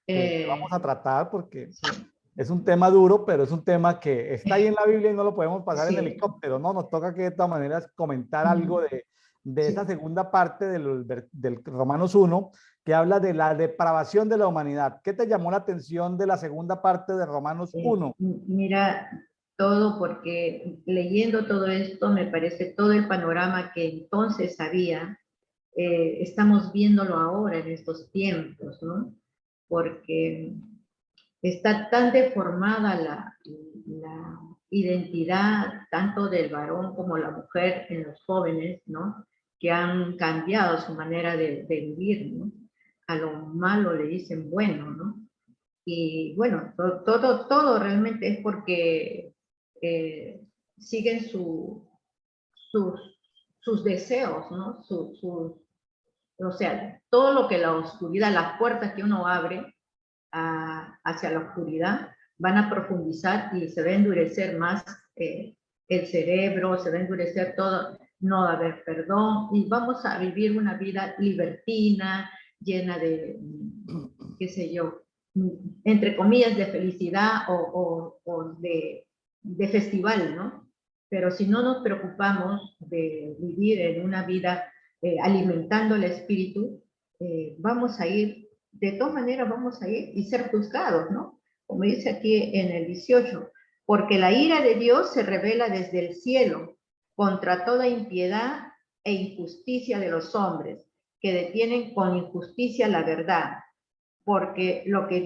S1: que vamos a tratar porque
S2: sí,
S1: es un tema duro, pero es un tema que está ahí en la Biblia y no lo podemos pasar en
S2: sí,
S1: helicóptero, ¿no? Nos toca que de todas maneras comentar algo de esa
S2: sí.
S1: segunda parte del Romanos 1, que habla de la depravación de la humanidad. ¿Qué te llamó la atención de la segunda parte de Romanos 1?
S2: Mira, todo porque leyendo todo esto me parece todo el panorama que entonces había, estamos viéndolo ahora en estos tiempos, ¿no? Porque está tan deformada la identidad tanto del varón como la mujer en los jóvenes, ¿no? Que han cambiado su manera de vivir, ¿no? A lo malo le dicen bueno, ¿no? Y bueno, todo realmente es porque siguen sus, sus deseos, ¿no? O sea, todo lo que la oscuridad, las puertas que uno abre hacia la oscuridad, van a profundizar y se va a endurecer más el cerebro, se va a endurecer todo, no va a haber perdón y vamos a vivir una vida libertina, llena de, qué sé yo, entre comillas, de felicidad o de festival, ¿no? Pero si no nos preocupamos de vivir en una vida alimentando el espíritu, vamos a ir, de todas maneras vamos a ir y ser juzgados, ¿no? Como dice aquí en el 18, porque la ira de Dios se revela desde el cielo contra toda impiedad e injusticia de los hombres, que detienen con injusticia la verdad, porque lo que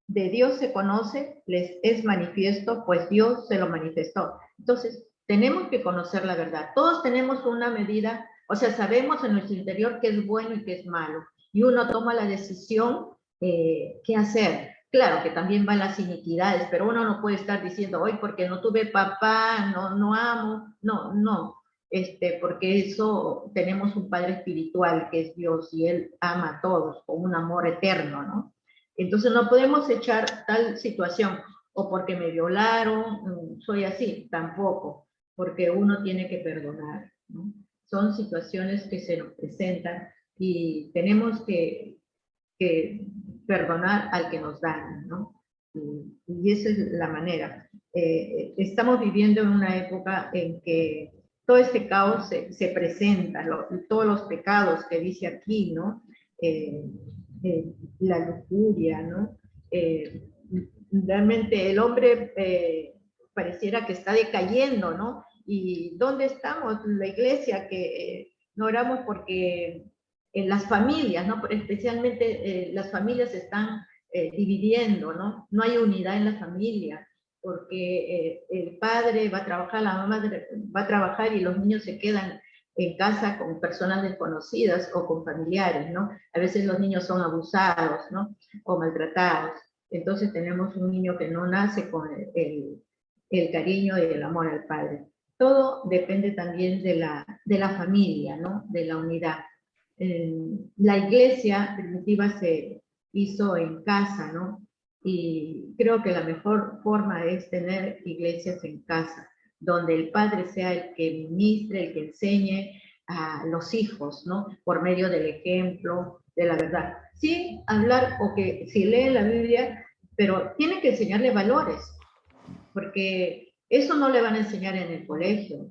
S2: de Dios se conoce, les es manifiesto, pues Dios se lo manifestó. Entonces, tenemos que conocer la verdad. Todos tenemos una medida, o sea, sabemos en nuestro interior qué es bueno y qué es malo. Y uno toma la decisión qué hacer. Claro que también van las iniquidades, pero uno no puede estar diciendo, hoy porque no tuve papá, no amo, no. porque eso tenemos un Padre espiritual que es Dios y Él ama a todos con un amor eterno, ¿no? Entonces no podemos echar tal situación, o porque me violaron, soy así, tampoco, porque uno tiene que perdonar, ¿no? Son situaciones que se nos presentan y tenemos que perdonar al que nos daña, ¿no? Y esa es la manera. Estamos viviendo en una época en que todo este caos se presenta, todos los pecados que dice aquí, ¿no? Eh, la lujuria, ¿no? Eh, Realmente el hombre pareciera que está decayendo, ¿no? ¿Y dónde estamos? La iglesia que no oramos porque en las familias, ¿no? Especialmente las familias se están dividiendo, ¿no? No hay unidad en la familia, porque el padre va a trabajar, la mamá va a trabajar y los niños se quedan en casa con personas desconocidas o con familiares, ¿no? A veces los niños son abusados, ¿no? O maltratados. Entonces tenemos un niño que no nace con el cariño y el amor al padre. Todo depende también de la familia, ¿no? De la unidad. La iglesia primitiva se hizo en casa, ¿no? Y creo que la mejor forma es tener iglesias en casa, donde el padre sea el que ministre, el que enseñe a los hijos, ¿no? Por medio del ejemplo, de la verdad. Sin hablar, o que si leen la Biblia, pero tienen que enseñarle valores, porque eso no le van a enseñar en el colegio,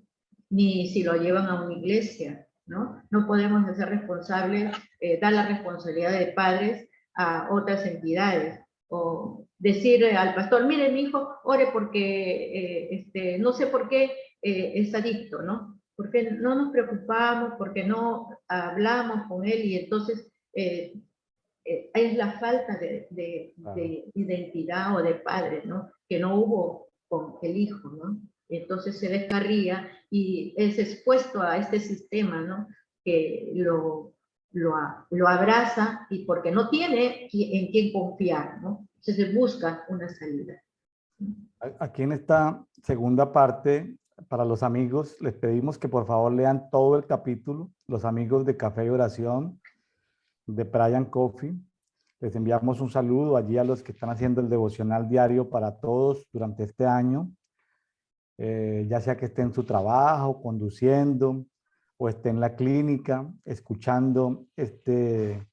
S2: ni si lo llevan a una iglesia, ¿no? No podemos hacer responsables, dar la responsabilidad de padres a otras entidades, o decir al pastor, mire mi hijo, ore porque no sé por qué es adicto, ¿no? Porque no nos preocupamos, porque no hablamos con él y entonces es la falta de identidad o de padre, ¿no? Que no hubo con el hijo, ¿no? Entonces se descarría y es expuesto a este sistema, ¿no? Que lo abraza y porque no tiene en quién confiar, ¿no? Entonces se busca una salida.
S1: Aquí en esta segunda parte, para los amigos, les pedimos que por favor lean todo el capítulo, los amigos de Café y Oración, de Brian Coffee. Les enviamos un saludo allí a los que están haciendo el devocional diario para todos durante este año, ya sea que esté en su trabajo, conduciendo, o esté en la clínica, escuchando este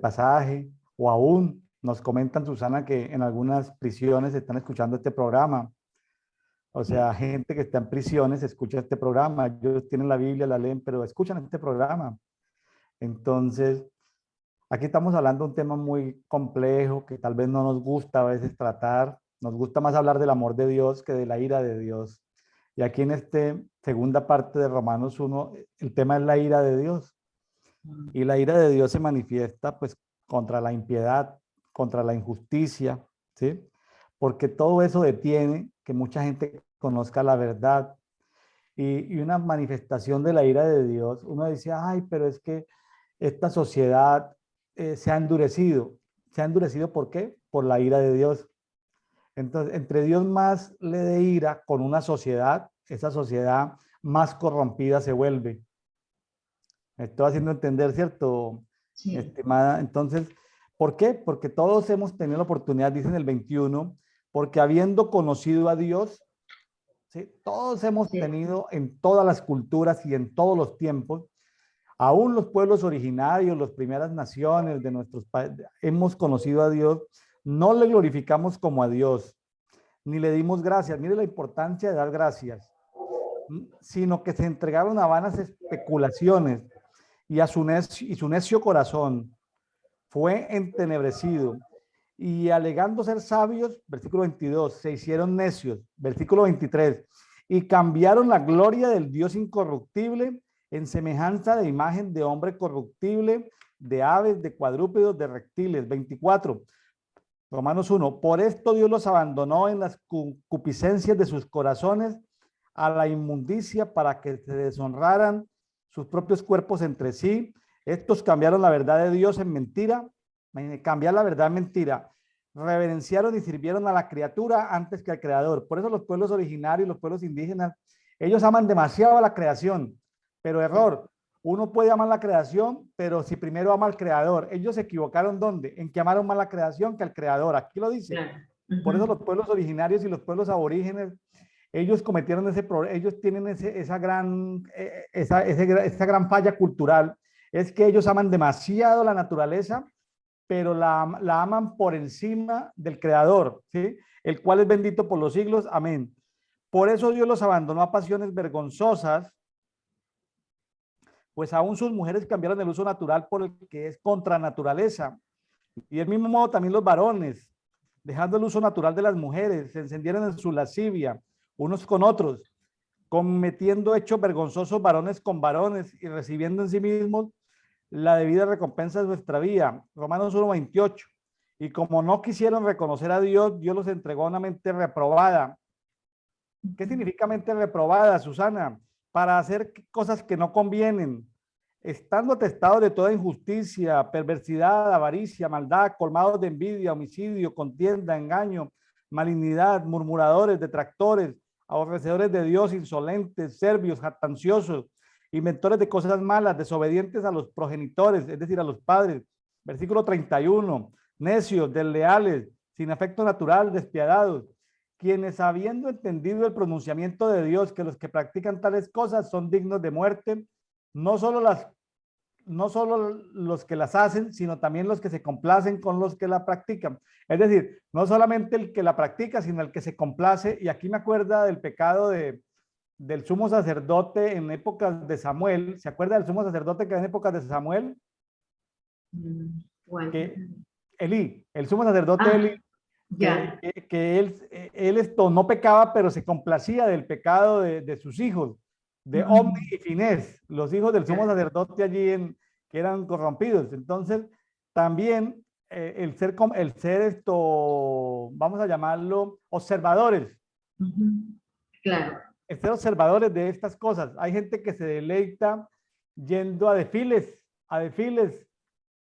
S1: pasaje, o aún nos comentan, Susana, que en algunas prisiones están escuchando este programa. O sea, gente que está en prisiones escucha este programa. Ellos tienen la Biblia, la leen, pero escuchan este programa. Entonces, aquí estamos hablando de un tema muy complejo que tal vez no nos gusta a veces tratar. Nos gusta más hablar del amor de Dios que de la ira de Dios. Y aquí en esta segunda parte de Romanos 1, el tema es la ira de Dios. Y la ira de Dios se manifiesta pues contra la impiedad, contra la injusticia, ¿sí? Porque todo eso detiene que mucha gente conozca la verdad. Y una manifestación de la ira de Dios, uno dice, ay, pero es que esta sociedad se ha endurecido. ¿Se ha endurecido por qué? Por la ira de Dios. Entonces, entre Dios más le dé ira con una sociedad, esa sociedad más corrompida se vuelve. Me estoy haciendo entender, ¿cierto,
S2: Sí.
S1: estimada? Entonces, ¿por qué? Porque todos hemos tenido la oportunidad, dice en el 21, porque habiendo conocido a Dios, ¿sí? Todos hemos
S2: Sí.
S1: tenido en todas las culturas y en todos los tiempos, aún los pueblos originarios, las primeras naciones de nuestros países, hemos conocido a Dios, no le glorificamos como a Dios, ni le dimos gracias. Mire la importancia de dar gracias, sino que se entregaron a vanas especulaciones y su necio corazón fue entenebrecido. Y alegando ser sabios, versículo 22, se hicieron necios, versículo 23, y cambiaron la gloria del Dios incorruptible en semejanza de imagen de hombre corruptible, de aves, de cuadrúpedos, de reptiles. 24, Romanos 1, por esto Dios los abandonó en las concupiscencias de sus corazones a la inmundicia para que se deshonraran sus propios cuerpos entre sí. Estos cambiaron la verdad de Dios en mentira, cambiar la verdad en mentira. Reverenciaron y sirvieron a la criatura antes que al creador. Por eso los pueblos originarios, los pueblos indígenas, Ellos aman demasiado a la creación, pero error. Uno puede amar la creación, pero si primero ama al creador. Ellos se equivocaron ¿dónde? En que amaron más la creación que al creador. Aquí lo dice.
S2: Claro.
S1: Por eso
S2: Ujú.
S1: los pueblos originarios y los pueblos aborígenes, ellos cometieron ese problema, ellos tienen esa gran falla cultural, es que ellos aman demasiado la naturaleza, pero la aman por encima del creador, ¿sí? El cual es bendito por los siglos, amén. Por eso Dios los abandonó a pasiones vergonzosas, pues aún sus mujeres cambiaron el uso natural por el que es contra naturaleza. Y del mismo modo también los varones, dejando el uso natural de las mujeres, se encendieron en su lascivia, unos con otros, cometiendo hechos vergonzosos varones con varones y recibiendo en sí mismos la debida recompensa de su extravío. Romanos 1:28. Y como no quisieron reconocer a Dios, Dios los entregó a una mente reprobada. ¿Qué significa mente reprobada, Susana? Para hacer cosas que no convienen, estando atestados de toda injusticia, perversidad, avaricia, maldad, colmados de envidia, homicidio, contienda, engaño, malignidad, murmuradores, detractores, aborrecedores de Dios, insolentes, serbios, jactanciosos, inventores de cosas malas, desobedientes a los progenitores, es decir, a los padres. Versículo 31, necios, desleales, sin afecto natural, despiadados, quienes habiendo entendido el pronunciamiento de Dios, que los que practican tales cosas son dignos de muerte, no solo los que las hacen, sino también los que se complacen con los que la practican. Es decir, no solamente el que la practica, sino el que se complace. Y aquí me acuerda del pecado del sumo sacerdote en épocas de Samuel. ¿Se acuerda del sumo sacerdote que en épocas de Samuel?
S2: Bueno.
S1: Que Elí, el sumo sacerdote
S2: Ah,
S1: Elí,
S2: ya.
S1: que él esto no pecaba, pero se complacía del pecado de sus hijos, de Omni
S2: Mm,
S1: y Finés, los hijos del sumo
S2: ya.
S1: sacerdote allí que eran corrompidos. Entonces, también el ser esto, vamos a llamarlo, observadores,
S2: Ujú. Claro.
S1: el ser observadores de estas cosas. Hay gente que se deleita yendo a desfiles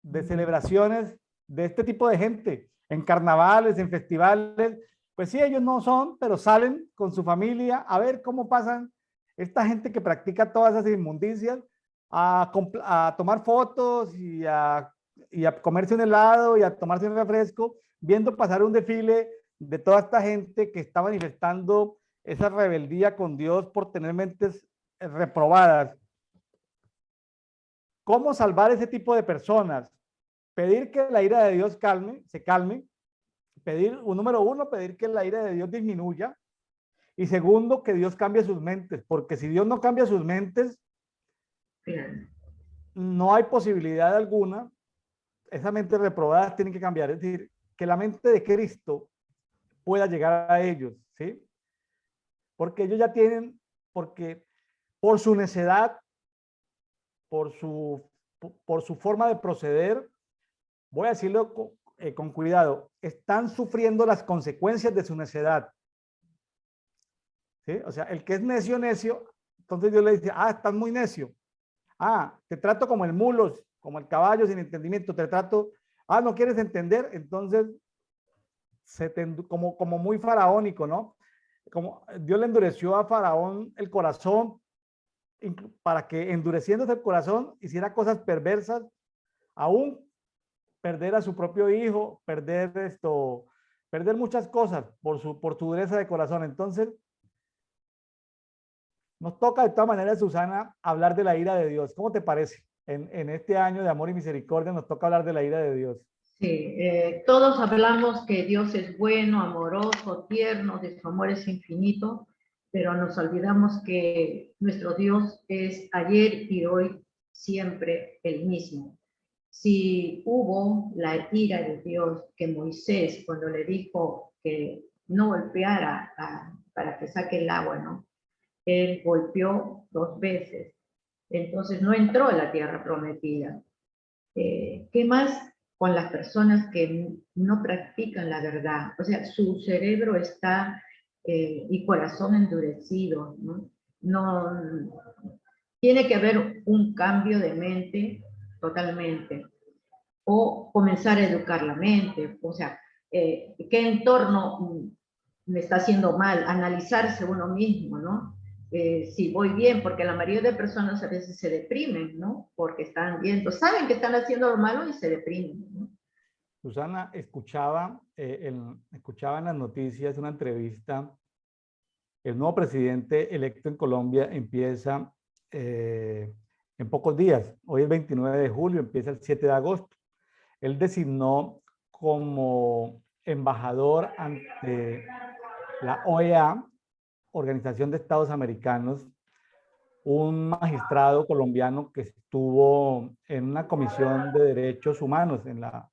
S1: de celebraciones de este tipo de gente, en carnavales, en festivales, pues sí, ellos no son, pero salen con su familia a ver cómo pasan esta gente que practica todas esas inmundicias a tomar fotos y a comerse un helado y a tomarse un refresco, viendo pasar un desfile de toda esta gente que está manifestando esa rebeldía con Dios por tener mentes reprobadas. ¿Cómo salvar ese tipo de personas? Pedir que la ira de Dios se calme. Pedir, número uno, pedir que la ira de Dios disminuya. Y segundo, que Dios cambie sus mentes, porque si Dios no cambia sus mentes,
S2: Claro.
S1: no hay posibilidad alguna. Esas mentes reprobadas tienen que cambiar. Es decir, que la mente de Cristo pueda llegar a ellos, ¿sí? Porque ellos ya tienen, porque por su necedad, por su, por su forma de proceder, voy a decirlo con cuidado, están sufriendo las consecuencias de su necedad. ¿Sí? O sea, el que es necio, necio, entonces Dios le dice, estás muy necio. Te trato como el mulo, como el caballo sin entendimiento, te trato, no quieres entender, entonces como muy faraónico, ¿no? Como Dios le endureció a Faraón el corazón para que endureciéndose el corazón hiciera cosas perversas, aún perder a su propio hijo, perder muchas cosas por su dureza de corazón. Entonces, nos toca de todas maneras, Susana, hablar de la ira de Dios. ¿Cómo te parece? En este año de amor y misericordia nos toca hablar de la ira de Dios.
S2: Sí, todos hablamos que Dios es bueno, amoroso, tierno, de su amor es infinito, pero nos olvidamos que nuestro Dios es ayer y hoy siempre el mismo. Si hubo la ira de Dios que Moisés, cuando le dijo que no golpeara para que saque el agua, ¿no? Él golpeó 2 veces, entonces no entró a la tierra prometida. ¿Qué más con las personas que no practican la verdad? O sea, su cerebro está y corazón endurecido, ¿no? No, tiene que haber un cambio de mente totalmente, o comenzar a educar la mente, o sea, qué entorno me está haciendo mal, analizarse uno mismo, ¿no? si voy bien, porque la mayoría de personas a veces se deprimen, ¿no? Porque están viendo, saben que están haciendo lo malo y se deprimen, ¿no?
S1: Susana, escuchaba en las noticias una entrevista. El nuevo presidente electo en Colombia empieza en pocos días. Hoy es 29 de julio, empieza el 7 de agosto. Él designó como embajador ante la OEA, Organización de Estados Americanos, un magistrado colombiano que estuvo en una comisión de derechos humanos, en la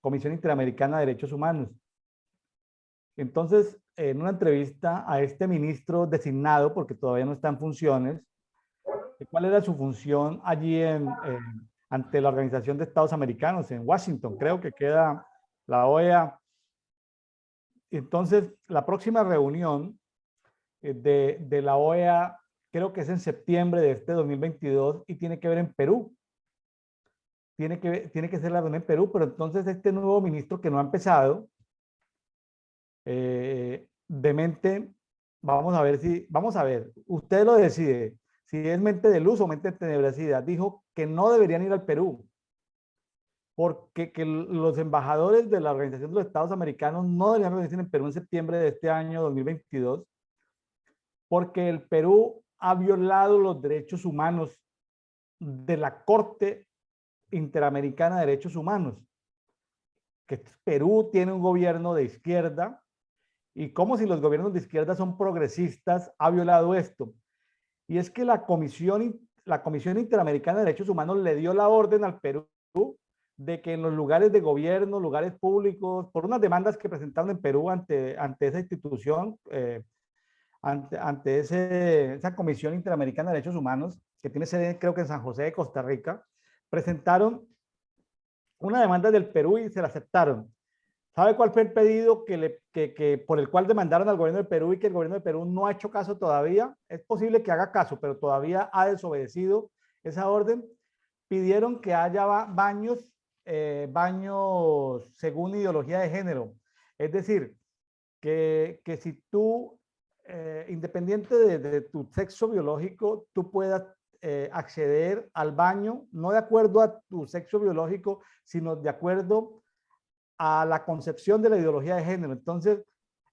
S1: Comisión Interamericana de Derechos Humanos. Entonces, en una entrevista a este ministro designado, porque todavía no está en funciones, ¿cuál era su función allí ante la Organización de Estados Americanos en Washington? Creo que queda la OEA. Entonces, la próxima reunión de la OEA, creo que es en septiembre de este 2022 y tiene que ver en Perú. Tiene que ser la reunión en Perú, pero entonces este nuevo ministro que no ha empezado, de mente, vamos a ver, usted lo decide, si es mente de luz o mente de tenebrosidad, dijo que no deberían ir al Perú, porque que los embajadores de la Organización de los Estados Americanos no deberían reunirse en Perú en septiembre de este año 2022, porque el Perú ha violado los derechos humanos de la Corte Interamericana de Derechos Humanos, que Perú tiene un gobierno de izquierda y como si los gobiernos de izquierda son progresistas, ha violado esto. Y es que la Comisión Interamericana de Derechos Humanos le dio la orden al Perú de que en los lugares de gobierno, lugares públicos, por unas demandas que presentaron en Perú ante esa institución, ante esa Comisión Interamericana de Derechos Humanos, que tiene sede creo que en San José de Costa Rica, presentaron una demanda del Perú y se la aceptaron. ¿Sabe cuál fue el pedido por el cual demandaron al gobierno del Perú y que el gobierno del Perú no ha hecho caso todavía? Es posible que haga caso, pero todavía ha desobedecido esa orden. Pidieron que haya baños según ideología de género. Es decir, que si tú, independiente de tu sexo biológico, tú puedas acceder al baño, no de acuerdo a tu sexo biológico, sino de acuerdo a la concepción de la ideología de género. Entonces,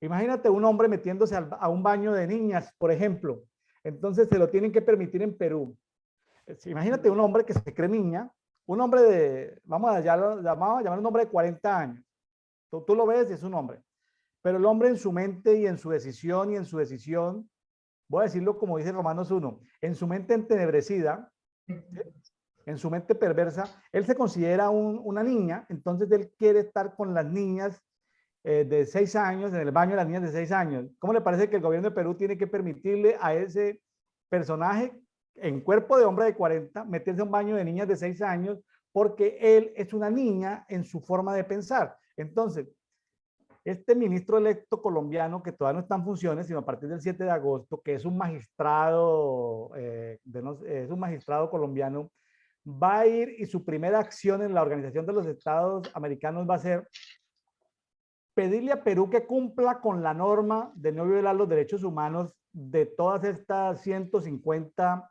S1: imagínate un hombre metiéndose a un baño de niñas, por ejemplo. Entonces, se lo tienen que permitir en Perú. Imagínate un hombre que se cree niña, un hombre vamos a llamar un hombre de 40 años. Tú lo ves y es un hombre. Pero el hombre en su mente y en su decisión, voy a decirlo como dice Romanos 1, en su mente entenebrecida, ¿sí? En su mente perversa, él se considera una niña, entonces él quiere estar con las niñas de 6 años, en el baño de las niñas de 6 años. ¿Cómo le parece que el gobierno de Perú tiene que permitirle a ese personaje en cuerpo de hombre de 40 meterse a un baño de niñas de 6 años porque él es una niña en su forma de pensar? Entonces, este ministro electo colombiano, que todavía no está en funciones, sino a partir del 7 de agosto, que es un magistrado, es un magistrado colombiano, va a ir y su primera acción en la Organización de los Estados Americanos va a ser pedirle a Perú que cumpla con la norma de no violar los derechos humanos de todas estas 150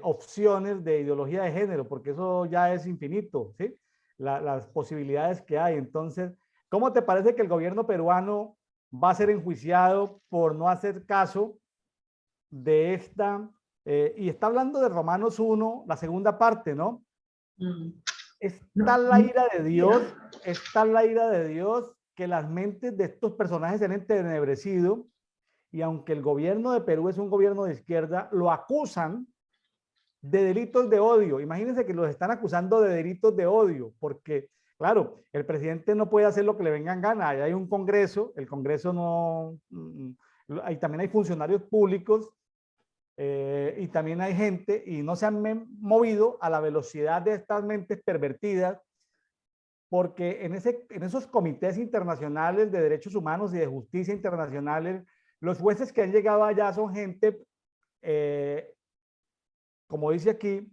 S1: opciones de ideología de género, porque eso ya es infinito, ¿sí? Las posibilidades que hay. Entonces, ¿cómo te parece que el gobierno peruano va a ser enjuiciado por no hacer caso de esta? Y está hablando de Romanos 1, la segunda parte, ¿no? Está la ira de Dios, está la ira de Dios que las mentes de estos personajes se han entenebrecido y aunque el gobierno de Perú es un gobierno de izquierda, lo acusan de delitos de odio. Imagínense que los están acusando de delitos de odio, porque, claro, el presidente no puede hacer lo que le venga en gana. Ahí hay un congreso, el congreso no... Ahí también hay funcionarios públicos y también hay gente y no se han movido a la velocidad de estas mentes pervertidas, porque en esos comités internacionales de derechos humanos y de justicia internacionales, los jueces que han llegado allá son gente, como dice aquí,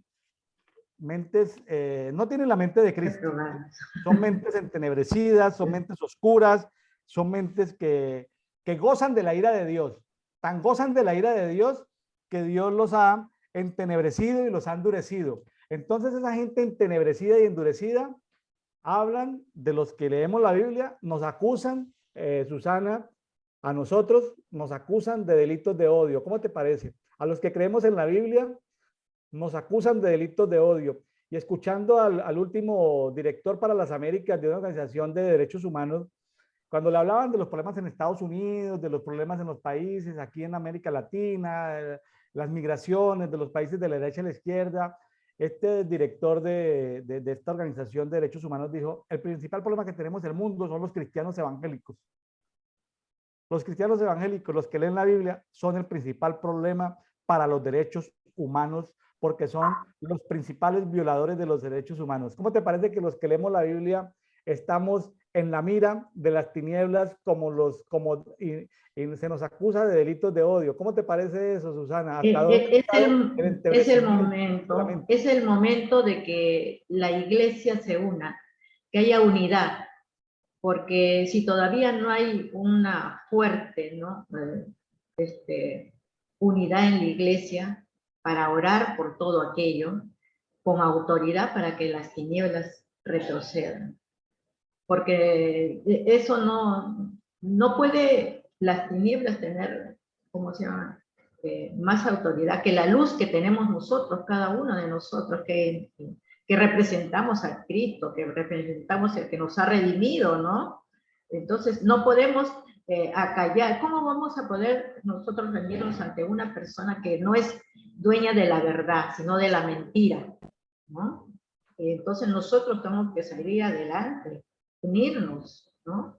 S1: mentes, no tienen la mente de Cristo, son mentes entenebrecidas, son mentes oscuras, son mentes que gozan de la ira de Dios, tan gozan de la ira de Dios que Dios los ha entenebrecido y los ha endurecido. Entonces esa gente entenebrecida y endurecida hablan de los que leemos la Biblia, nos acusan, Susana, a nosotros nos acusan de delitos de odio. ¿Cómo te parece? A los que creemos en la Biblia nos acusan de delitos de odio. Y escuchando al último director para las Américas de una organización de derechos humanos, cuando le hablaban de los problemas en Estados Unidos, de los problemas en los países, aquí en América Latina, las migraciones de los países de la derecha a la izquierda, este director de esta organización de derechos humanos dijo, el principal problema que tenemos en el mundo son los cristianos evangélicos. Los cristianos evangélicos, los que leen la Biblia, son el principal problema para los derechos humanos porque son los principales violadores de los derechos humanos. ¿Cómo te parece que los que leemos la Biblia estamos en la mira de las tinieblas y se nos acusa de delitos de odio? ¿Cómo te parece eso, Susana? ¿Hasta dónde ha llegado el entebrecimiento?
S2: Es el momento de que la iglesia se una, que haya unidad, porque si todavía no hay una fuerte, ¿no? Unidad en la iglesia para orar por todo aquello, con autoridad para que las tinieblas retrocedan. Porque eso no puede las tinieblas tener, ¿cómo se llama? Más autoridad que la luz que tenemos nosotros, cada uno de nosotros, que representamos a Cristo, que representamos el que nos ha redimido, ¿no? Entonces, no podemos acallar. ¿Cómo vamos a poder nosotros rendirnos ante una persona que no es dueña de la verdad, sino de la mentira, ¿no? Entonces, nosotros tenemos que salir adelante, unirnos, ¿no?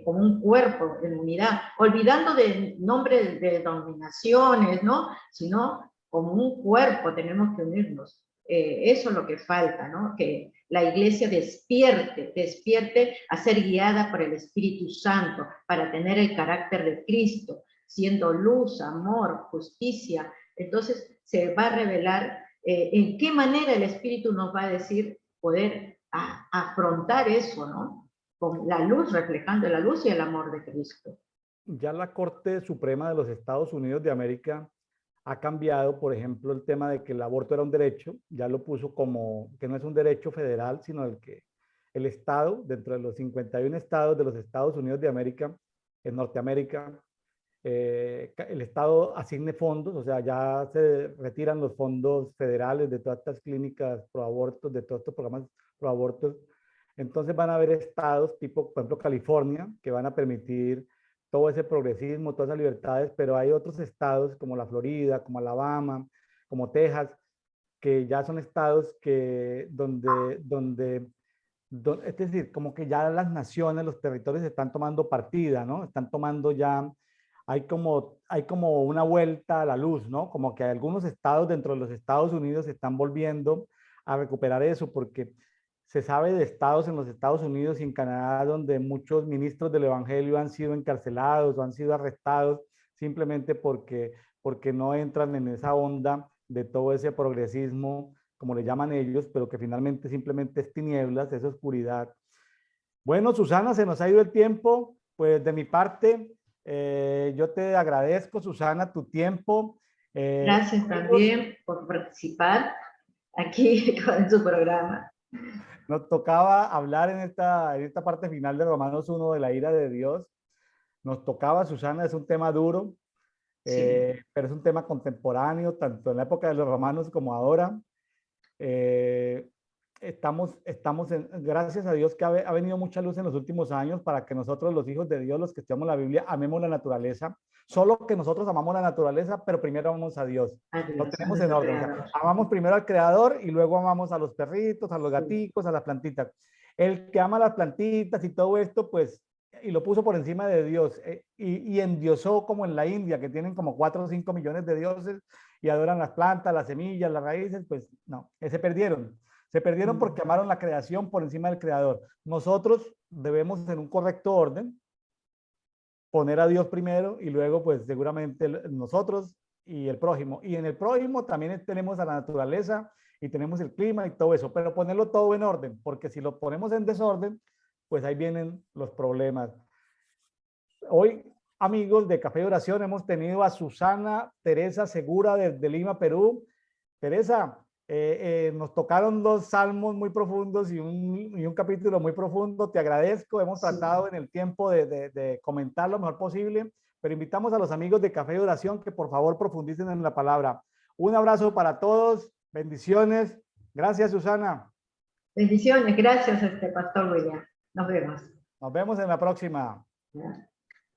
S2: Como un cuerpo en unidad, olvidando de nombres de denominaciones, ¿no? Sino como un cuerpo tenemos que unirnos. Eso es lo que falta, ¿no? Que la iglesia despierte a ser guiada por el Espíritu Santo para tener el carácter de Cristo, siendo luz, amor, justicia. Entonces se va a revelar en qué manera el Espíritu nos va a decir poder afrontar eso, ¿no? Con la luz, reflejando la luz y el amor de Cristo.
S1: Ya la Corte Suprema de los Estados Unidos de América ha cambiado, por ejemplo, el tema de que el aborto era un derecho, ya lo puso como que no es un derecho federal, sino el que el Estado, dentro de los 51 estados de los Estados Unidos de América, en Norteamérica, el Estado asigne fondos, o sea, ya se retiran los fondos federales de todas estas clínicas pro abortos, de todos estos programas pro abortos. Entonces van a haber estados tipo, por ejemplo, California, que van a permitir todo ese progresismo, todas esas libertades, pero hay otros estados como la Florida, como Alabama, como Texas, que ya son estados que es decir, como que ya las naciones, los territorios están tomando partida, ¿no? Están tomando ya, hay como una vuelta a la luz, ¿no? Como que algunos estados dentro de los Estados Unidos están volviendo a recuperar eso, porque se sabe de estados en los Estados Unidos y en Canadá donde muchos ministros del Evangelio han sido encarcelados o han sido arrestados simplemente porque no entran en esa onda de todo ese progresismo, como le llaman ellos, pero que finalmente simplemente es tinieblas, es oscuridad. Bueno, Susana, se nos ha ido el tiempo. Pues de mi parte, yo te agradezco, Susana, tu tiempo.
S2: Gracias también por participar aquí con su programa.
S1: Nos tocaba hablar en esta parte final de Romanos 1 de la ira de Dios. Nos tocaba, Susana, es un tema duro,
S2: Sí.
S1: pero es un tema contemporáneo, tanto en la época de los romanos como ahora. Eh, gracias a Dios que ha venido mucha luz en los últimos años para que nosotros, los hijos de Dios, los que estudiamos la Biblia, amemos la naturaleza. Solo que nosotros amamos la naturaleza, pero primero amamos a Dios. Lo
S2: Adiós, a
S1: tenemos en
S2: nuestro
S1: orden. O sea,
S2: creador.
S1: amamos primero al Creador y luego amamos a los perritos, a los gaticos, a las plantitas. El que ama las plantitas y todo esto, pues, y lo puso por encima de Dios y endiosó como en la India, que tienen como 4 o 5 millones de dioses y adoran las plantas, las semillas, las raíces, pues no, se perdieron. Se perdieron porque amaron la creación por encima del creador. Nosotros debemos en un correcto orden poner a Dios primero y luego pues seguramente nosotros y el prójimo. Y en el prójimo también tenemos a la naturaleza y tenemos el clima y todo eso, pero ponerlo todo en orden, porque si lo ponemos en desorden, pues ahí vienen los problemas. Hoy amigos de Café de Oración. Hemos tenido a Susana Teresa Segura desde Lima, Perú. Teresa, nos tocaron dos salmos muy profundos y un capítulo muy profundo. Te agradezco. Hemos tratado en el tiempo de comentar lo mejor posible, pero invitamos a los amigos de Café de Oración que por favor profundicen en la palabra. Un abrazo para todos. Bendiciones. Gracias, Susana.
S2: Bendiciones. Gracias, Pastor William. Nos vemos.
S1: Nos vemos en la próxima.
S2: Ya.